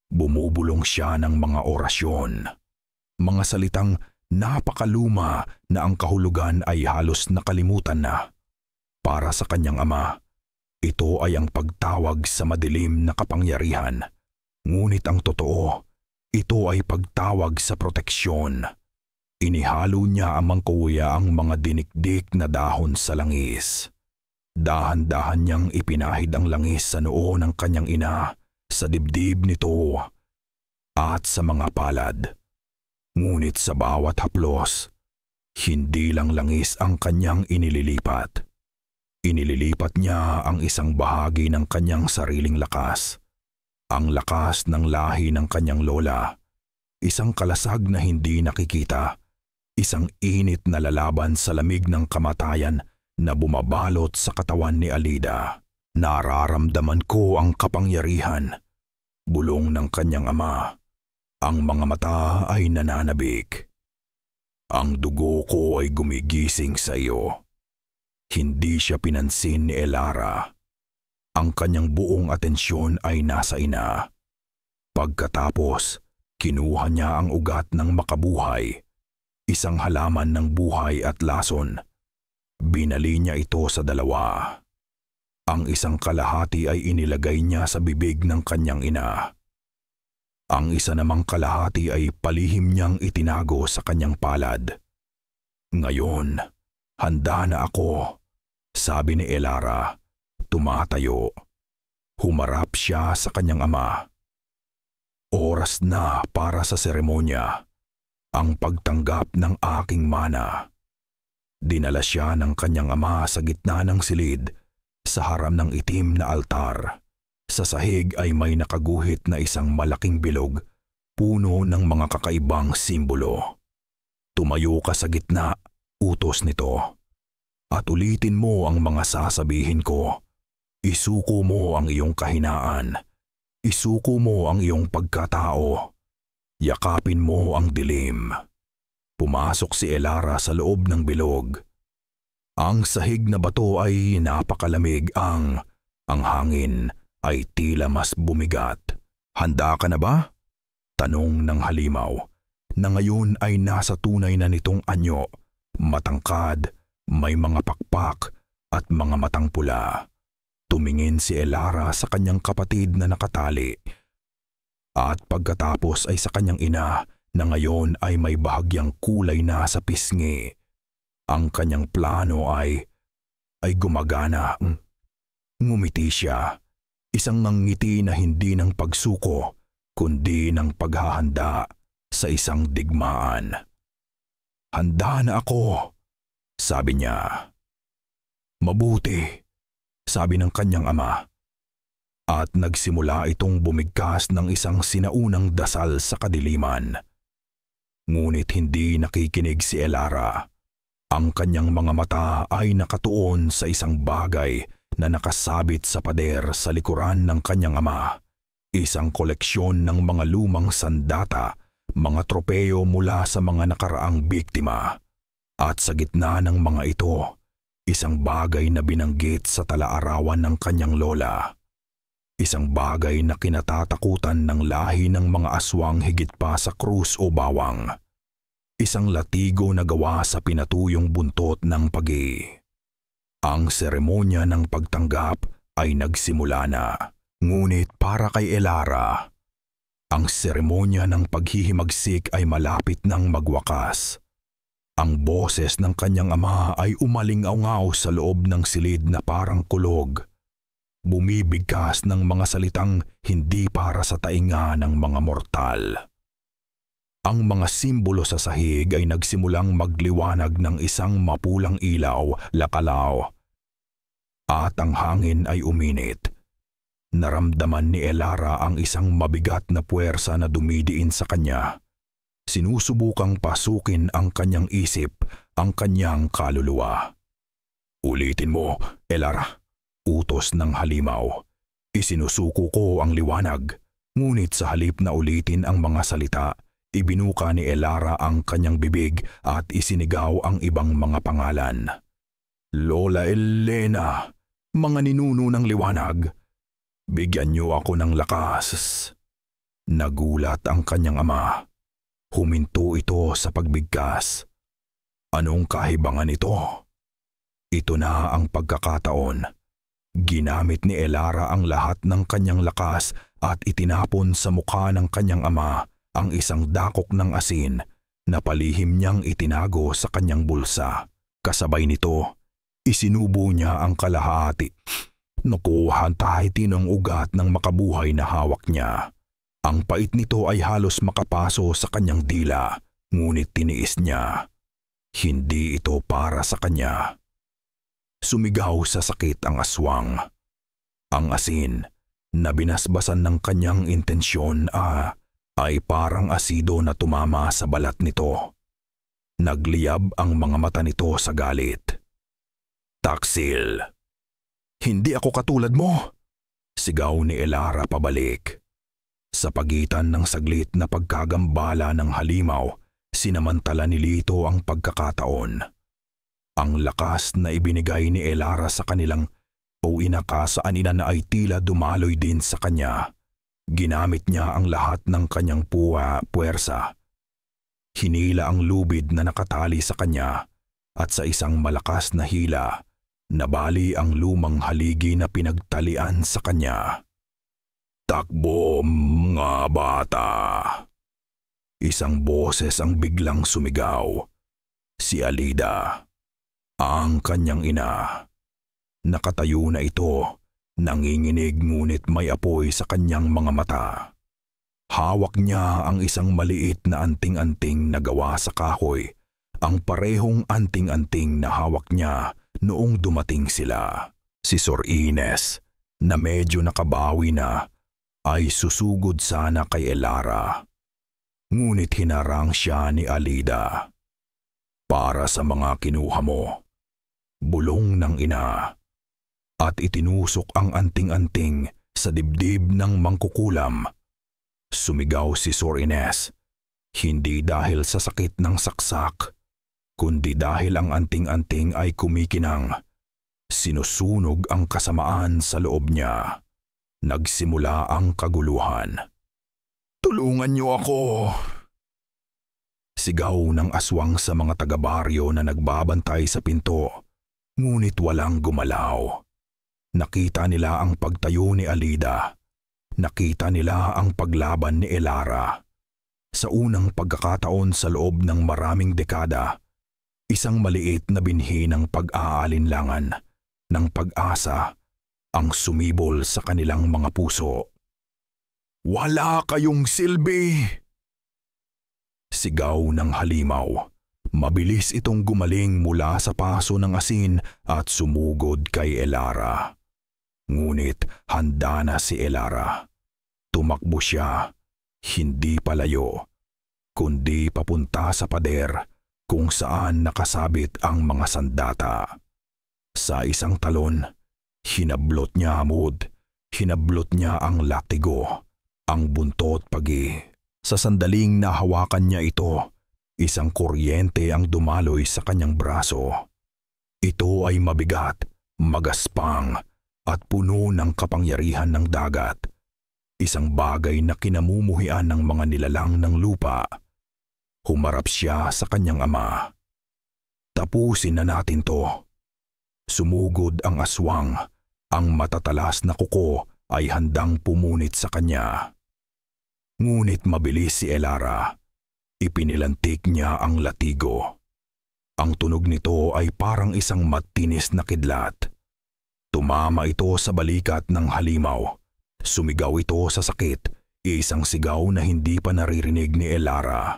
bumubulong siya ng mga orasyon. Mga salitang napakaluma na ang kahulugan ay halos nakalimutan na. Para sa kanyang ama, ito ay ang pagtawag sa madilim na kapangyarihan. Ngunit ang totoo, ito ay pagtawag sa proteksyon. Inihalo niya ang mangkuya ang mga dinikdik na dahon sa langis. Dahan-dahan niyang ipinahid ang langis sa noo ng kanyang ina, sa dibdib nito, at sa mga palad. Ngunit sa bawat haplos, Hindi lang langis ang kanyang inililipat. Inililipat niya ang isang bahagi ng kanyang sariling lakas. Ang lakas ng lahi ng kanyang lola. Isang kalasag na hindi nakikita. Isang init na lalaban sa lamig ng kamatayan na bumabalot sa katawan ni Alida. Nararamdaman ko ang kapangyarihan. Bulong ng kanyang ama. Ang mga mata ay nananabik. Ang dugo ko ay gumigising sa iyo. Hindi siya pinansin ni Elara. Ang kanyang buong atensyon ay nasa ina. Pagkatapos, kinuha niya ang ugat ng makabuhay, isang halaman ng buhay at lason. Binali niya ito sa dalawa. Ang isang kalahati ay inilagay niya sa bibig ng kanyang ina. Ang isa namang kalahati ay palihim niyang itinago sa kanyang palad. Ngayon, handa na ako, sabi ni Elara, tumatayo. Humarap siya sa kanyang ama. Oras na para sa seremonya, ang pagtanggap ng aking mana. Dinala siya ng kanyang ama sa gitna ng silid, sa harap ng itim na altar. Sa sahig ay may nakaguhit na isang malaking bilog, puno ng mga kakaibang simbolo. Tumayo ka sa gitna, utos nito. At ulitin mo ang mga sasabihin ko. Isuko mo ang iyong kahinaan. Isuko mo ang iyong pagkatao. Yakapin mo ang dilim. Pumasok si Elara sa loob ng bilog. Ang sahig na bato ay napakalamig, ang hangin ay tila mas bumigat. Handa ka na ba? Tanong ng halimaw, na ngayon ay nasa tunay na nitong anyo, matangkad, may mga pakpak at mga matang pula. Tumingin si Elara sa kanyang kapatid na nakatali. At pagkatapos ay sa kanyang ina na ngayon ay may bahagyang kulay na sa pisngi. Ang kanyang plano ay gumagana. Ngumiti siya. Isang ngiti na hindi ng pagsuko, kundi ng paghahanda sa isang digmaan. Handa na ako, sabi niya. Mabuti, sabi ng kanyang ama. At nagsimula itong bumigkas ng isang sinaunang dasal sa kadiliman. Ngunit hindi nakikinig si Elara. Ang kanyang mga mata ay nakatuon sa isang bagay na nakasabit sa pader sa likuran ng kanyang ama. Isang koleksyon ng mga lumang sandata, mga tropeyo mula sa mga nakaraang biktima. At sa gitna ng mga ito, isang bagay na binanggit sa talaarawan ng kanyang lola. Isang bagay na kinatatakutan ng lahi ng mga aswang higit pa sa krus o bawang. Isang latigo na gawa sa pinatuyong buntot ng pagi. Ang seremonya ng pagtanggap ay nagsimula na. Ngunit para kay Elara, ang seremonya ng paghihimagsik ay malapit nang magwakas. Ang boses ng kanyang ama ay umalingaw-ngaw sa loob ng silid na parang kulog. Bumibigkas ng mga salitang hindi para sa tainga ng mga mortal. Ang mga simbolo sa sahig ay nagsimulang magliwanag ng isang mapulang ilaw, lakalaw. At ang hangin ay uminit. Naramdaman ni Elara ang isang mabigat na puwersa na dumidiin sa kanya. Sinusubukang pasukin ang kanyang isip, ang kanyang kaluluwa. Ulitin mo, Elara, utos ng halimaw. Isinusuko ko ang liwanag, ngunit sa halip na ulitin ang mga salita, ibinuka ni Elara ang kanyang bibig at isinigaw ang ibang mga pangalan. Lola Elena, mga ninuno ng liwanag, bigyan niyo ako ng lakas. Nagulat ang kanyang ama. Huminto ito sa pagbigkas. Anong kahibangan ito? Ito na ang pagkakataon. Ginamit ni Elara ang lahat ng kanyang lakas at itinapon sa mukha ng kanyang ama ang isang dakok ng asin na palihim niyang itinago sa kanyang bulsa. Kasabay nito, isinubo niya ang kalahati. Nakuha tayo ng ugat ng makabuhay na hawak niya. Ang pait nito ay halos makapaso sa kanyang dila, ngunit tiniis niya. Hindi ito para sa kanya. Sumigaw sa sakit ang aswang. Ang asin na binasbasan ng kanyang intensyon ay parang asido na tumama sa balat nito. Nagliyab ang mga mata nito sa galit. "Taksil! Hindi ako katulad mo!" Sigaw ni Elara pabalik. Sa pagitan ng saglit na pagkagambala ng halimaw, sinamantala ni Lito ang pagkakataon. Ang lakas na ibinigay ni Elara sa kanilang o inakasaan na ay tila dumaloy din sa kanya. Ginamit niya ang lahat ng kanyang puwersa. Hinila ang lubid na nakatali sa kanya at sa isang malakas na hila, nabali ang lumang haligi na pinagtalian sa kanya. "Takbo, mga bata!" Isang boses ang biglang sumigaw. Si Alida, ang kanyang ina. Nakatayo na ito, nanginginig ngunit may apoy sa kanyang mga mata. Hawak niya ang isang maliit na anting-anting na gawa sa kahoy, ang parehong anting-anting na hawak niya noong dumating sila. Si Sor Ines, na medyo nakabawi na, ay susugod sana kay Elara. Ngunit hinarang siya ni Alida. "Para sa mga kinuha mo," bulong ng ina. At itinusok ang anting-anting sa dibdib ng mangkukulam. Sumigaw si Sor Ines, hindi dahil sa sakit ng saksak, kundi dahil ang anting-anting ay kumikinang. Sinusunog ang kasamaan sa loob niya. Nagsimula ang kaguluhan. "Tulungan niyo ako!" Sigaw ng aswang sa mga taga-baryo na nagbabantay sa pinto, ngunit walang gumalaw. Nakita nila ang pagtayo ni Alida. Nakita nila ang paglaban ni Elara. Sa unang pagkakataon sa loob ng maraming dekada, isang maliit na binhi ng pag-aalinlangan, ng pag-asa, ang sumibol sa kanilang mga puso. "Wala kayong silbi!" Sigaw ng halimaw. Mabilis itong gumaling mula sa paso ng asin at sumugod kay Elara. Ngunit handa na si Elara. Tumakbo siya, hindi palayo, kundi papunta sa pader kung saan nakasabit ang mga sandata. Sa isang talon, hinablot niya hinablot niya ang latigo, ang buntot pagi. Sa sandaling nahawakan niya ito, isang kuryente ang dumaloy sa kanyang braso. Ito ay mabigat, magaspang, at puno ng kapangyarihan ng dagat. Isang bagay na kinamumuhian ng mga nilalang ng lupa. Humarap siya sa kanyang ama. "Tapusin na natin to." Sumugod ang aswang. Ang matatalas na kuko ay handang pumunit sa kanya. Ngunit mabilis si Elara. Ipinilantik niya ang latigo. Ang tunog nito ay parang isang matinis na kidlat. Tumama ito sa balikat ng halimaw. Sumigaw ito sa sakit, isang sigaw na hindi pa naririnig ni Elara.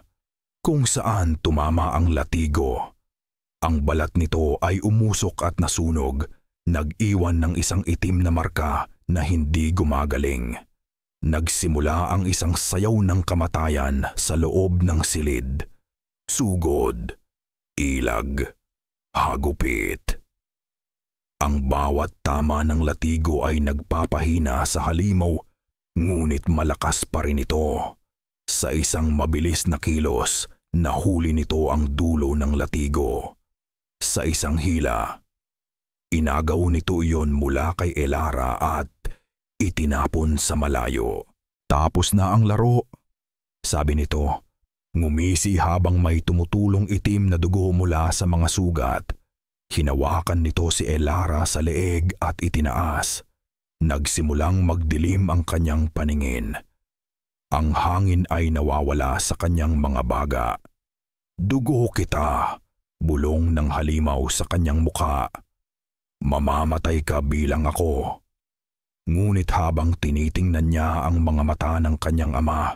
Kung saan tumama ang latigo. Ang balat nito ay umusok at nasunog, nag-iwan ng isang itim na marka na hindi gumagaling. Nagsimula ang isang sayaw ng kamatayan sa loob ng silid. Sugod, ilag, hagupit. Ang bawat tama ng latigo ay nagpapahina sa halimaw, ngunit malakas pa rin ito. Sa isang mabilis na kilos, nahuli nito ang dulo ng latigo. Sa isang hila, inagaw nito iyon mula kay Elara at itinapon sa malayo. "Tapos na ang laro," sabi nito. Ngumisi habang may tumutulong itim na dugo mula sa mga sugat. Hinawakan nito si Elara sa leeg at itinaas. Nagsimulang magdilim ang kanyang paningin. Ang hangin ay nawawala sa kanyang mga baga. "Dugo kita," bulong ng halimaw sa kanyang mukha. "Mamamatay ka bilang ako." Ngunit habang tinitingnan niya ang mga mata ng kanyang ama,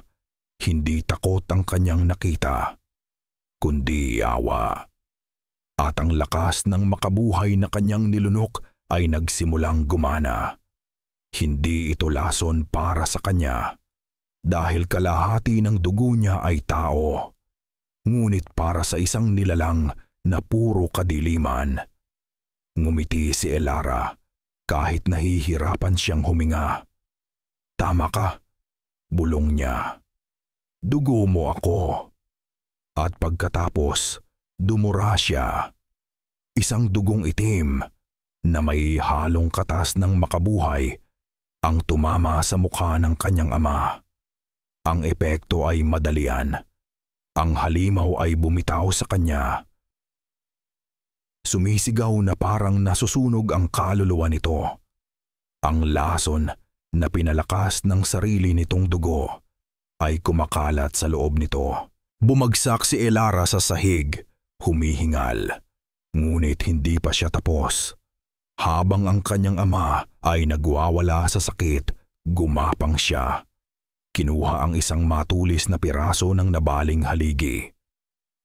hindi takot ang kanyang nakita, kundi awa. at ang lakas ng makabuhay na kanyang nilunok ay nagsimulang gumana. Hindi ito lason para sa kanya dahil kalahati ng dugo niya ay tao, ngunit para sa isang nilalang na puro kadiliman. Ngumiti si Elara kahit nahihirapan siyang huminga. "Tama ka," bulong niya. "Dugo mo ako." At pagkatapos, dumura siya. Isang dugong itim na may halong katas ng makabuhay ang tumama sa mukha ng kanyang ama. Ang epekto ay madalian. Ang halimaw ay bumitaw sa kanya. Sumisigaw na parang nasusunog ang kaluluwa nito. Ang lason na pinalakas ng sarili nitong dugo ay kumakalat sa loob nito. Bumagsak si Elara sa sahig, humihingal. Ngunit hindi pa siya tapos. Habang ang kanyang ama ay nagwawala sa sakit, gumapang siya. Kinuha ang isang matulis na piraso ng nabaling haligi.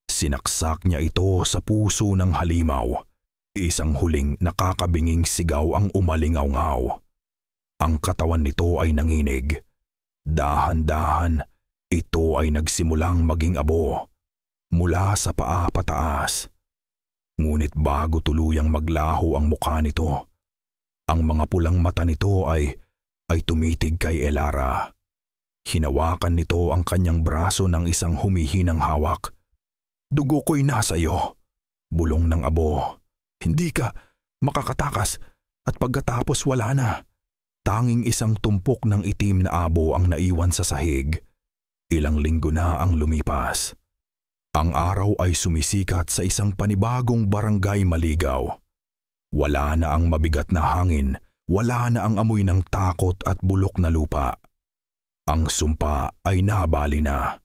Sinaksak niya ito sa puso ng halimaw. Isang huling nakakabinging sigaw ang umalingaw-ngaw. Ang katawan nito ay nanginig. Dahan-dahan, ito ay nagsimulang maging abo, mula sa paa pataas. Ngunit bago tuluyang maglaho ang mukha nito, ang mga pulang mata nito ay tumitig kay Elara. Hinawakan nito ang kanyang braso ng isang humihinang hawak. "Dugo ko'y nasa iyo," bulong ng abo. "Hindi ka makakatakas at pagkatapos wala na." Tanging isang tumpok ng itim na abo ang naiwan sa sahig. Ilang linggo na ang lumipas. Ang araw ay sumisikat sa isang panibagong barangay Maligaw. Wala na ang mabigat na hangin, wala na ang amoy ng takot at bulok na lupa. Ang sumpa ay nabali na.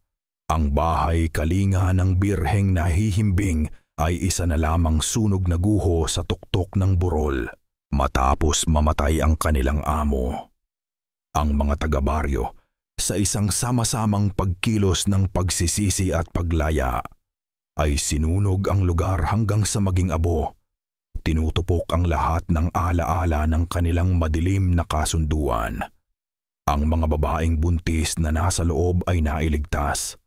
Ang bahay kalinga ng birheng nahihimbing ay isa na lamang sunog na guho sa tuktok ng burol matapos mamatay ang kanilang amo. Ang mga taga-baryo, sa isang sama-samang pagkilos ng pagsisisi at paglaya, ay sinunog ang lugar hanggang sa maging abo. Tinutupok ang lahat ng alaala ng kanilang madilim na kasunduan. Ang mga babaeng buntis na nasa loob ay nailigtas.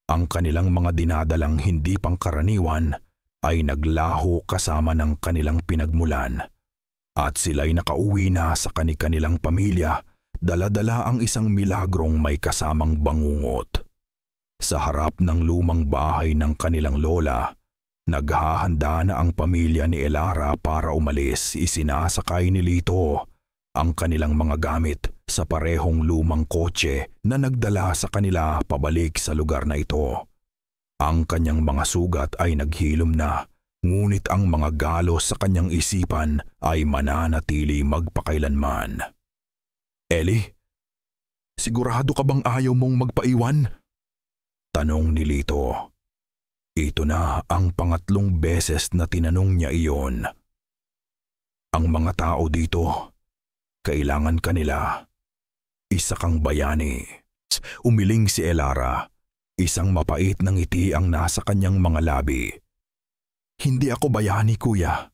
Ang kanilang mga dinadalang hindi pangkaraniwan ay naglaho kasama ng kanilang pinagmulan. At sila'y nakauwi na sa kani-kanilang pamilya, dala-dala ang isang milagrong may kasamang bangungot. Sa harap ng lumang bahay ng kanilang lola, naghahanda na ang pamilya ni Elara para umalis. Isinasakay ni Lito ang kanilang mga gamit sa parehong lumang kotse na nagdala sa kanila pabalik sa lugar na ito. Ang kanyang mga sugat ay naghilom na, ngunit ang mga galos sa kanyang isipan ay mananatili magpakailanman. "Ellie, sigurado ka bang ayaw mong magpaiwan?" tanong ni Lito. Ito na ang pangatlong beses na tinanong niya iyon. "Ang mga tao dito, kailangan kanila. Isa kang bayani." Umiling si Elara. Isang mapait na ngiti ang nasa kanyang mga labi. "Hindi ako bayani, kuya.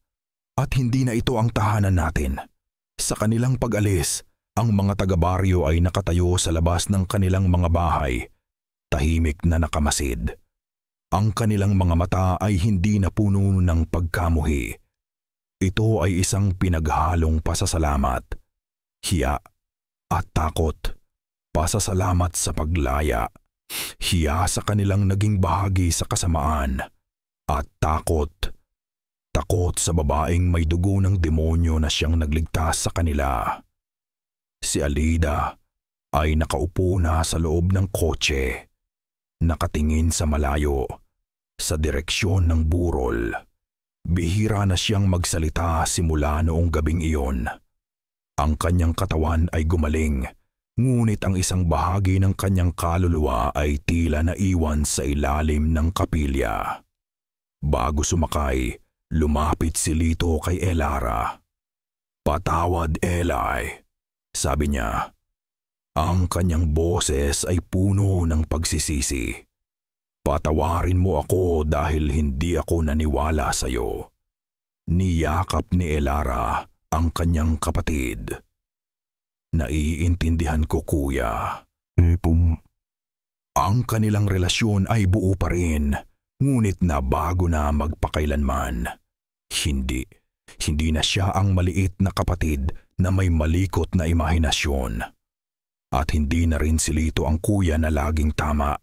At hindi na ito ang tahanan natin." Sa kanilang pag-alis, ang mga taga-baryo ay nakatayo sa labas ng kanilang mga bahay, tahimik na nakamasid. Ang kanilang mga mata ay hindi na puno ng pagkamuhi. Ito ay isang pinaghalong pasasalamat, hiya at takot. Pasasalamat sa paglaya, hiya sa kanilang naging bahagi sa kasamaan, at takot sa babaeng may dugo ng demonyo na siyang nagligtas sa kanila. Si Alida ay nakaupo na sa loob ng kotse, nakatingin sa malayo, sa direksyon ng burol. Bihira na siyang magsalita simula noong gabing iyon. Ang kanyang katawan ay gumaling, ngunit ang isang bahagi ng kanyang kaluluwa ay tila naiwan sa ilalim ng kapilya. Bago sumakay, lumapit si Lito kay Elara. "Patawad, Eli," sabi niya. Ang kanyang boses ay puno ng pagsisisi. Patawarin mo ako dahil hindi ako naniwala sa'yo. Niyakap ni Elara ang kanyang kapatid. Naiintindihan ko, kuya. Ang kanilang relasyon ay buo pa rin, ngunit na bago na magpakailanman. Hindi na siya ang maliit na kapatid na may malikot na imahinasyon. At hindi na rin si Lito ang kuya na laging tama.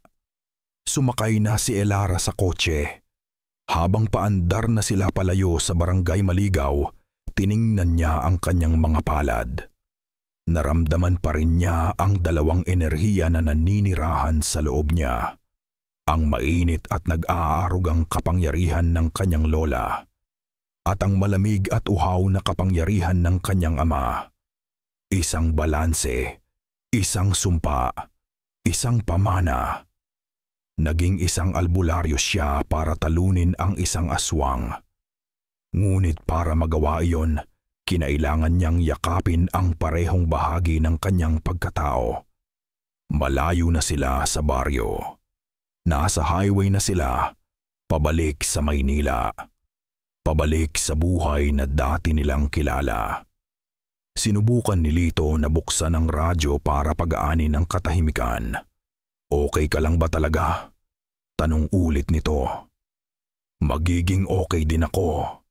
Sumakay na si Elara sa kotse. Habang paandar na sila palayo sa barangay Maligaw, tiningnan niya ang kanyang mga palad. Naramdaman pa rin niya ang dalawang enerhiya na naninirahan sa loob niya. Ang mainit at nag-aarugang kapangyarihan ng kanyang lola at ang malamig at uhaw na kapangyarihan ng kanyang ama. Isang balanse, isang sumpa, isang pamana. Naging isang albularyo siya para talunin ang isang aswang. Ngunit para magawa iyon, kinailangan niyang yakapin ang parehong bahagi ng kanyang pagkatao. Malayo na sila sa baryo. Nasa highway na sila, pabalik sa Maynila. Pabalik sa buhay na dati nilang kilala. Sinubukan ni Lito na buksan ang radyo para pagaanin ang katahimikan. Okay ka lang ba talaga? Tanong ulit nito. Magiging okay din ako,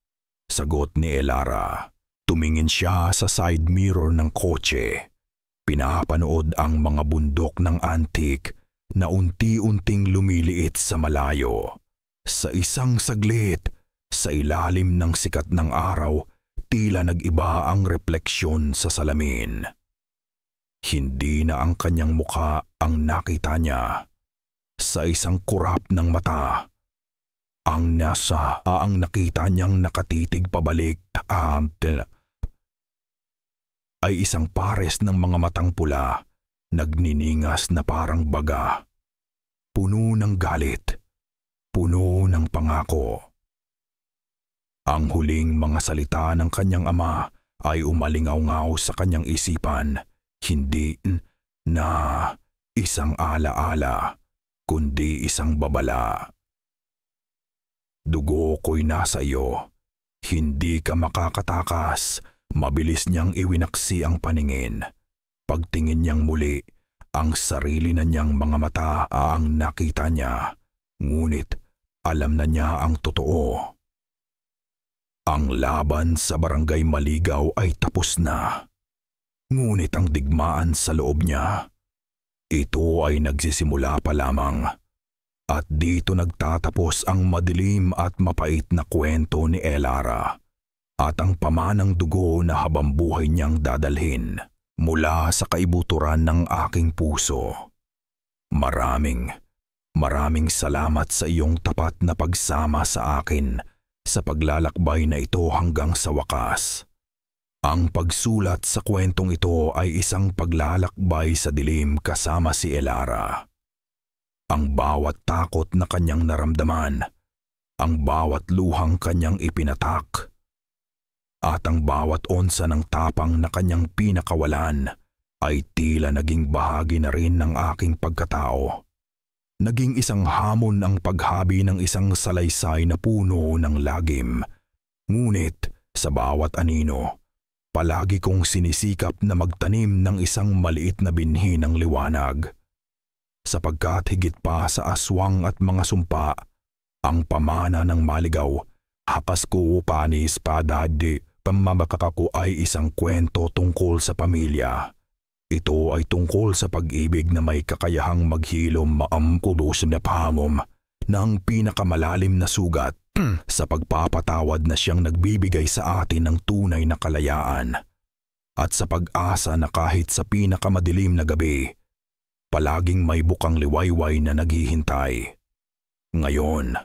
sagot ni Elara. Tumingin siya sa side mirror ng kotse. Pinapanood ang mga bundok ng antique na unti-unting lumiliit sa malayo. Sa isang saglit, sa ilalim ng sikat ng araw, tila nag-iba ang refleksyon sa salamin. Hindi na ang kanyang mukha ang nakita niya. Sa isang kurap ng mata, ang nakita niyang nakatitig pabalik ay isang pares ng mga matang pula, nagniningas na parang baga. Puno ng galit, puno ng pangako. Ang huling mga salita ng kanyang ama ay umalingaw-ngaw sa kanyang isipan. Hindi na isang alaala, kundi isang babala. Dugo ko'y nasa iyo. Hindi ka makakatakas. Mabilis niyang iwinaksi ang paningin. Pagtingin niyang muli, ang sarili na niyang mga mata ang nakita niya. Ngunit alam na niya ang totoo. Ang laban sa barangay Maligaw ay tapos na. Ngunit ang digmaan sa loob niya, ito ay nagsisimula pa lamang. At dito nagtatapos ang madilim at mapait na kwento ni Elara at ang pamanang dugo na habambuhay niyang dadalhin mula sa kaibuturan ng aking puso. Maraming salamat sa iyong tapat na pagsama sa akin sa paglalakbay na ito hanggang sa wakas. Ang pagsulat sa kwentong ito ay isang paglalakbay sa dilim kasama si Elara. Ang bawat takot na kanyang naramdaman, ang bawat luhang kanyang ipinatak, at ang bawat onsa ng tapang na kanyang pinakawalan ay tila naging bahagi na rin ng aking pagkatao. Naging isang hamon ang paghabi ng isang salaysay na puno ng lagim. Ngunit sa bawat anino, palagi kong sinisikap na magtanim ng isang maliit na binhi ng liwanag. Sapagkat higit pa sa aswang at mga sumpa, ang pamana ng Maligaw, hakas ko pani espada di pamamagkakako ay isang kwento tungkol sa pamilya. Ito ay tungkol sa pag-ibig na may kakayahang maghilom maamkulos na pangom ng pinakamalalim na sugat sa pagpapatawad na siyang nagbibigay sa atin ng tunay na kalayaan at sa pag-asa na kahit sa pinakamadilim na gabi, palaging may bukang liwayway na naghihintay. Ngayon,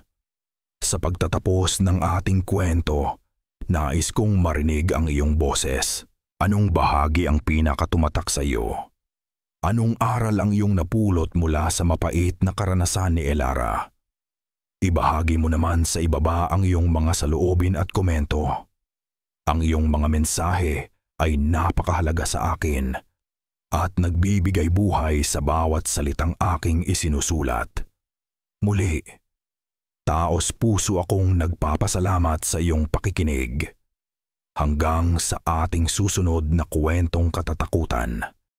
sa pagtatapos ng ating kwento, nais kong marinig ang iyong boses. Anong bahagi ang pinakatumatak sa iyo? Anong aral ang iyong napulot mula sa mapait na karanasan ni Elara? Ibahagi mo naman sa ibaba ang iyong mga saloobin at komento. Ang iyong mga mensahe ay napakahalaga sa akin at nagbibigay buhay sa bawat salitang aking isinusulat. Muli, taos puso akong nagpapasalamat sa iyong pakikinig. Hanggang sa ating susunod na kwentong katatakutan.